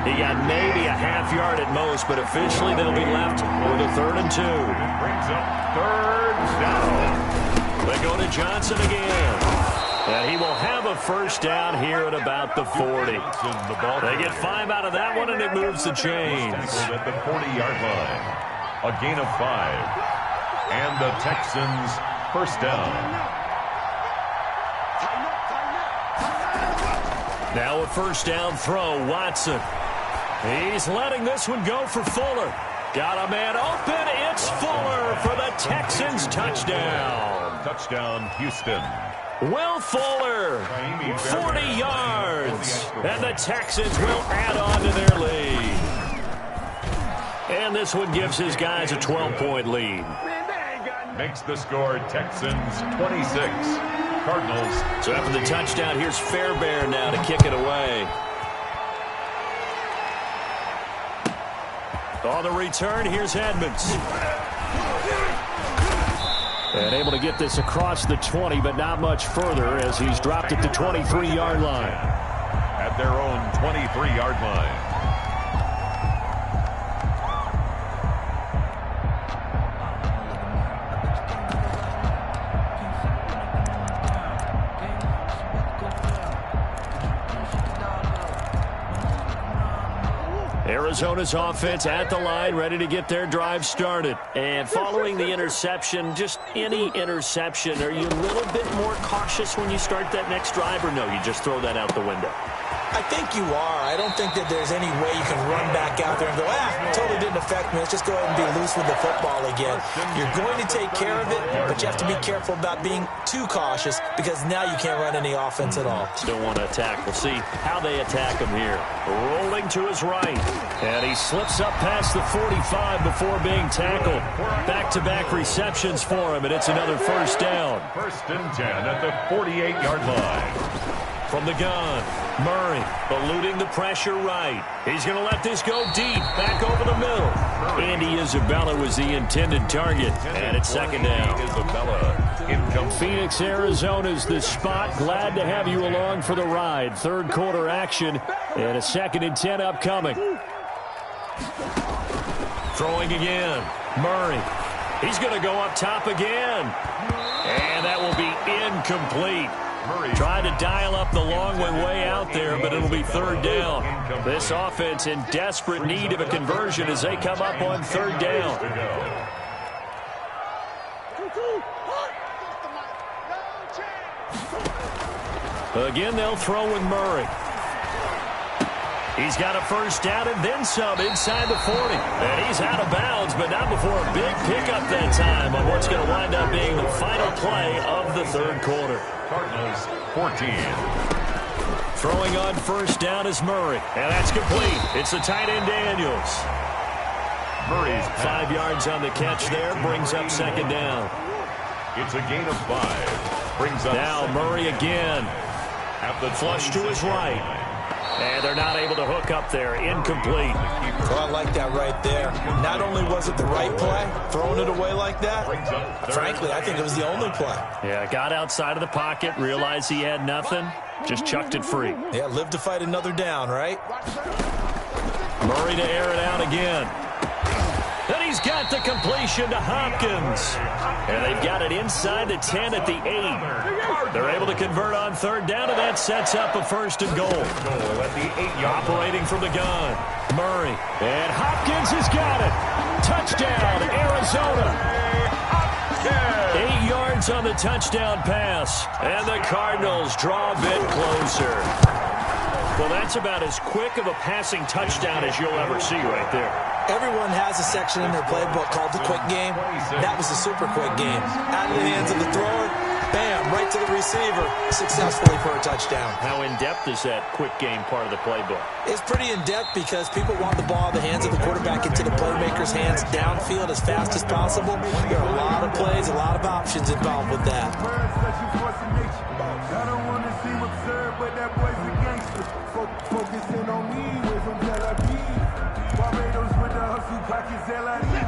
He got maybe a half yard at most, but officially they'll be left with a 3rd and 2. Brings up 3rd down. They go to Johnson again. And he will have a first down here at about the 40. They get 5 out of that one, and it moves the chains. At the 40-yard line. A gain of 5. And the Texans first down. Now a first down throw, Watson. He's letting this one go for Fuller. Got a man open. It's Fuller for the Texans touchdown. Touchdown, Houston. Will Fuller, 40 yards. And the Texans will add on to their lead. And this one gives his guys a 12-point lead. Makes the score Texans 26. Cardinals. So after the touchdown, here's Fairbairn now to kick it away. On the return, here's Edmonds. And able to get this across the 20, but not much further as he's dropped at the 23-yard line. At their own 23-yard line. Arizona's offense at the line, ready to get their drive started. And following the interception, just any interception, are you a little bit more cautious when you start that next drive, or no, you just throw that out the window? I think you are. I don't think that there's any way you can run back out there and go, totally didn't affect me. Let's just go ahead and be loose with the football again. You're going to take care of it, but you have to be careful about being too cautious because now you can't run any offense at all. Still want to attack. We'll see how they attack him here. Rolling to his right. And he slips up past the 45 before being tackled. Back-to-back receptions for him, and it's another first down. First and 10 at the 48-yard line. From the gun, Murray eluding the pressure right. He's going to let this go deep, back over the middle. Andy Isabella was the intended target, and it's second down. Phoenix, Arizona's the spot. Glad to have you along for the ride. Third quarter action, and a 2nd and 10 upcoming. Throwing again, Murray. He's going to go up top again, and that will be incomplete. Tried to dial up the long way out there, but it'll be third down. This offense in desperate need of a conversion as they come up on third down. Again, they'll throw with Murray. He's got a first down and then some inside the 40. And he's out of bounds, but not before a big pickup that time on what's going to wind up being the final play of the third quarter. Cardinals 14. Throwing on first down is Murray. And that's complete. It's the tight end Daniels. Murray's 5 yards on the catch there. Brings up second down. It's a gain of 5. Brings up now Murray again. At the flush to his right. And they're not able to hook up there. Incomplete. Well, I like that right there. Not only was it the right play, throwing it away like that, frankly, I think it was the only play. Yeah, got outside of the pocket, realized he had nothing, just chucked it free. Yeah, live to fight another down, right? Murray to air it out again. And he's got the completion to Hopkins. And they've got it inside the 10 at the 8. They're able to convert on third down, and that sets up a first and goal. At the 8-yard operating from the gun. Murray. And Hopkins has got it. Touchdown, Arizona. 8 yards on the touchdown pass. And the Cardinals draw a bit closer. Well, that's about as quick of a passing touchdown as you'll ever see right there. Everyone has a section in their playbook called the quick game. That was a super quick game. Out of the hands of the thrower, bam, right to the receiver, successfully for a touchdown. How in-depth is that quick game part of the playbook? It's pretty in-depth because people want the ball in the hands of the quarterback into the playmaker's hands downfield as fast as possible. There are a lot of plays, a lot of options involved with that. I don't want to seem absurd, but that boy's a gangster. Focusing on me, way from Tel Aviv. Barbados with the hustle pockets,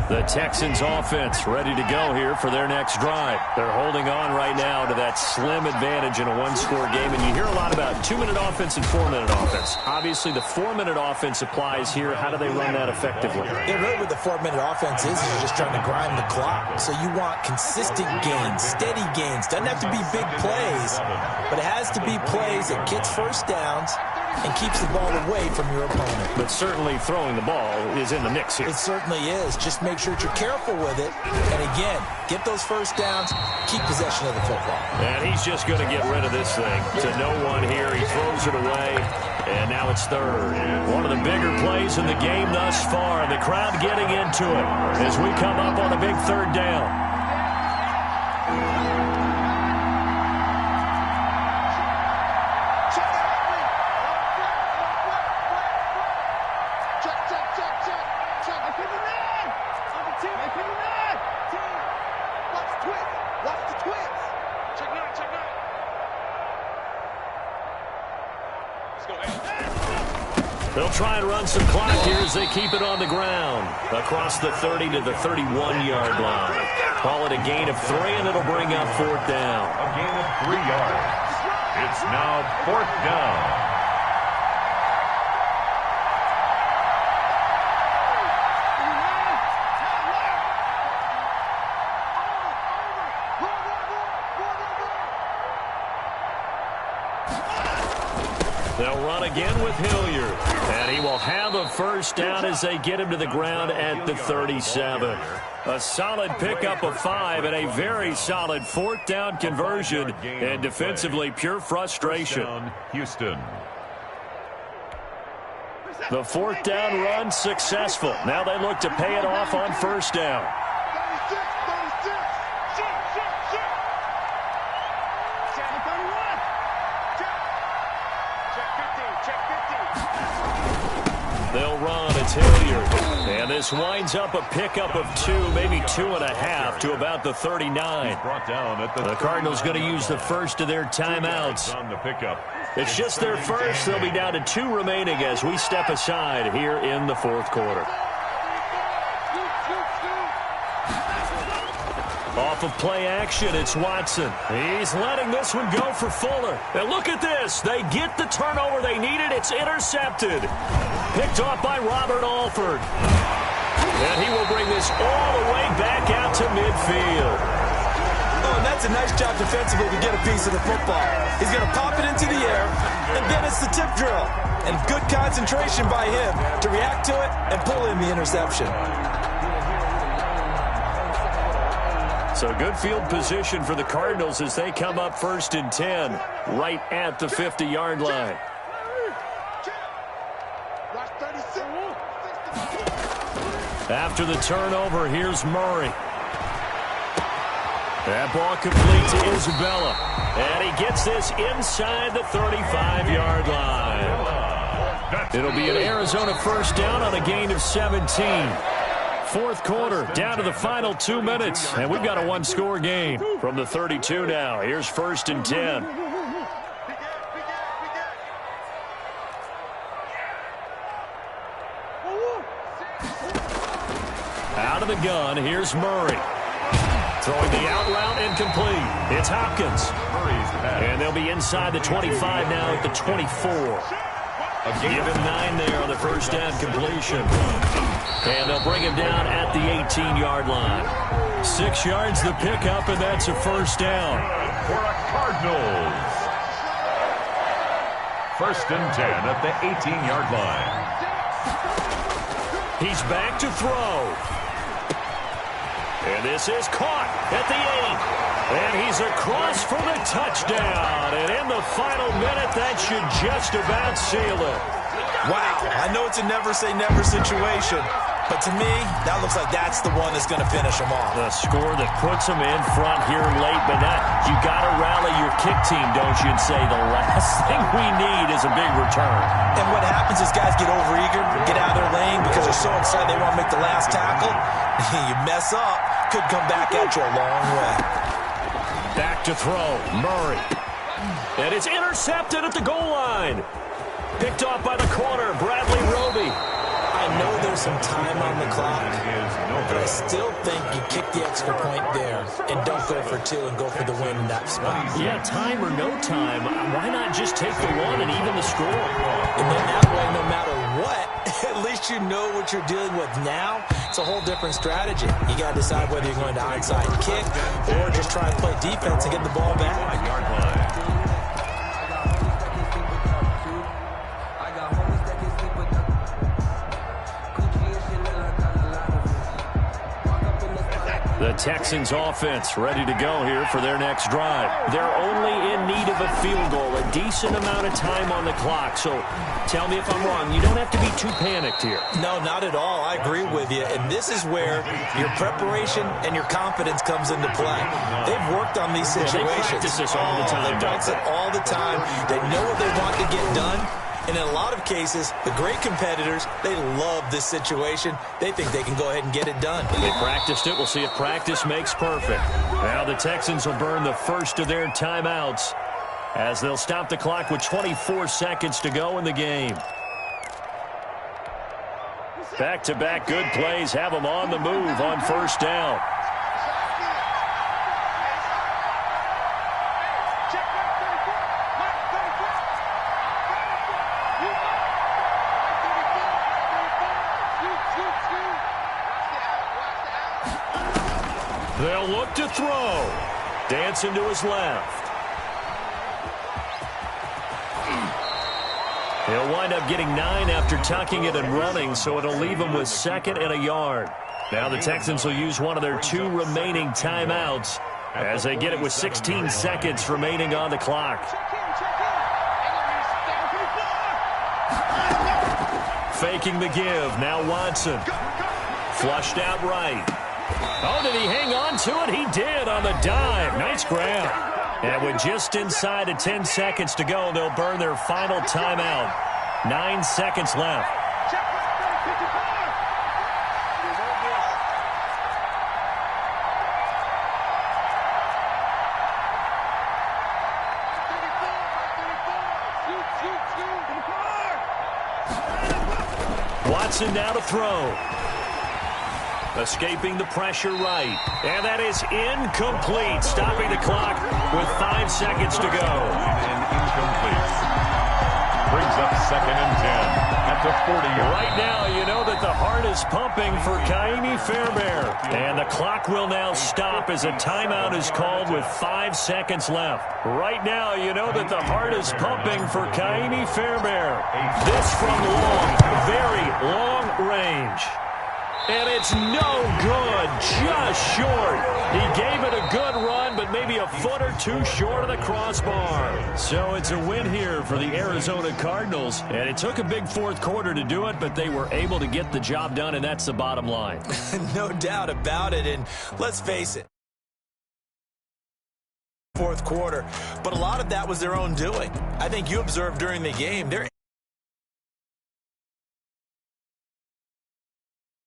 The Texans offense ready to go here for their next drive. They're holding on right now to that slim advantage in a one-score game, and you hear a lot about 2-minute offense and 4-minute offense. Obviously, the 4-minute offense applies here. How do they run that effectively? Yeah, really what the 4-minute offense is you're just trying to grind the clock. So you want consistent gains, steady gains. Doesn't have to be big plays, but it has to be plays that gets first downs and keeps the ball away from your opponent. But certainly throwing the ball is in the mix here. It certainly is. Just make sure that you're careful with it. And again, get those first downs, keep possession of the football. And he's just going to get rid of this thing. To no one here, he throws it away. And now it's third. One of the bigger plays in the game thus far. And the crowd getting into it as we come up on a big third down. They'll try and run some clock here as they keep it on the ground. Across the 30 to the 31-yard line. Call it a gain of 3, and it'll bring up fourth down. A gain of 3 yards. It's now fourth down. They'll run again with Hilliard. And he will have a first down as they get him to the ground at the 37. A solid pickup of 5 and a very solid fourth down conversion. And defensively, pure frustration. Houston. The fourth down run successful. Now they look to pay it off on first down. They'll run. It's Hilliard. And this winds up a pickup of 2, maybe 2.5 to about the 39. The Cardinals going to use the first of their timeouts. It's just their first. They'll be down to 2 remaining as we step aside here in the fourth quarter. Off of play action, it's Watson. He's letting this one go for Fuller. And look at this. They get the turnover they needed. It's intercepted. Picked off by Robert Alford. And he will bring this all the way back out to midfield. Oh, and that's a nice job defensively to get a piece of the football. He's going to pop it into the air, and then it's the tip drill. And good concentration by him to react to it and pull in the interception. So good field position for the Cardinals as they come up 1st and 10 right at the 50-yard line. After the turnover, here's Murray. That ball complete to Isabella. And he gets this inside the 35-yard line. It'll be an Arizona first down on a gain of 17. Fourth quarter, down to the final 2 minutes, and we've got a one-score game from the 32 now. Here's 1st and 10. Out of the gun, here's Murray. Throwing the out route incomplete. It's Hopkins. And they'll be inside the 25 now at the 24. Give him 9 there on the first down completion. And they'll bring him down at the 18-yard line. 6 yards the pickup, and that's a first down. For the Cardinals. 1st and 10 at the 18-yard line. He's back to throw. And this is caught at the 8. And he's across for the touchdown. And in the final minute, that should just about seal it. Wow, I know it's a never-say-never situation, but to me, that looks like that's the one that's going to finish them off. The score that puts them in front here late, but you got to rally your kick team, don't you, and say the last thing we need is a big return. And what happens is guys get overeager, get out of their lane because they're so excited they want to make the last tackle. You mess up, could come back at you a long way. Back to throw, Murray. And it's intercepted at the goal line. Picked off by the corner, Bradley Roby. I know there's some time on the clock, but I still think you kick the extra point there and don't go for 2 and go for the win in that spot. Yeah, time or no time, why not just take the 1 and even the score? And then that way, no matter what, at least you know what you're dealing with now. It's a whole different strategy. You got to decide whether you're going to onside kick or just try and play defense and get the ball back. Texans offense ready to go here for their next drive. They're only in need of a field goal, a decent amount of time on the clock. So tell me if I'm wrong. You don't have to be too panicked here. No, not at all. I agree with you. And this is where your preparation and your confidence comes into play. They've worked on these situations. They practice this all the time. They practice it all the time. They know what they want to get done. And in a lot of cases, the great competitors, they love this situation. They think they can go ahead and get it done. They practiced it. We'll see if practice makes perfect. Now the Texans will burn the first of their timeouts as they'll stop the clock with 24 seconds to go in the game. Back-to-back good plays have them on the move on first down. They'll look to throw. Dancing to his left. He'll wind up getting 9 after tucking it and running, so it'll leave him with 2nd and a yard. Now the Texans will use one of their 2 remaining timeouts as they get it with 16 seconds remaining on the clock. Faking the give. Now Watson. Flushed out right. Oh, did he hang on to it? He did on the dive. Nice grab. And with just inside of 10 seconds to go, they'll burn their final timeout. 9 seconds left. Watson now to throw. Escaping the pressure right. And that is incomplete. Stopping the clock with 5 seconds to go. And incomplete. Brings up 2nd and 10 at the 40. Right now, you know that the heart is pumping for Kaimi Fairbairn. And the clock will now stop as a timeout is called with 5 seconds left. Right now, you know that the heart is pumping for Kaimi Fairbairn. This from long, very long range. And it's no good, just short. He gave it a good run, but maybe a foot or 2 short of the crossbar. So it's a win here for the Arizona Cardinals. And it took a big 4th quarter to do it, but they were able to get the job done, and that's the bottom line. No doubt about it, and let's face it. 4th quarter, but a lot of that was their own doing. I think you observed during the game, they're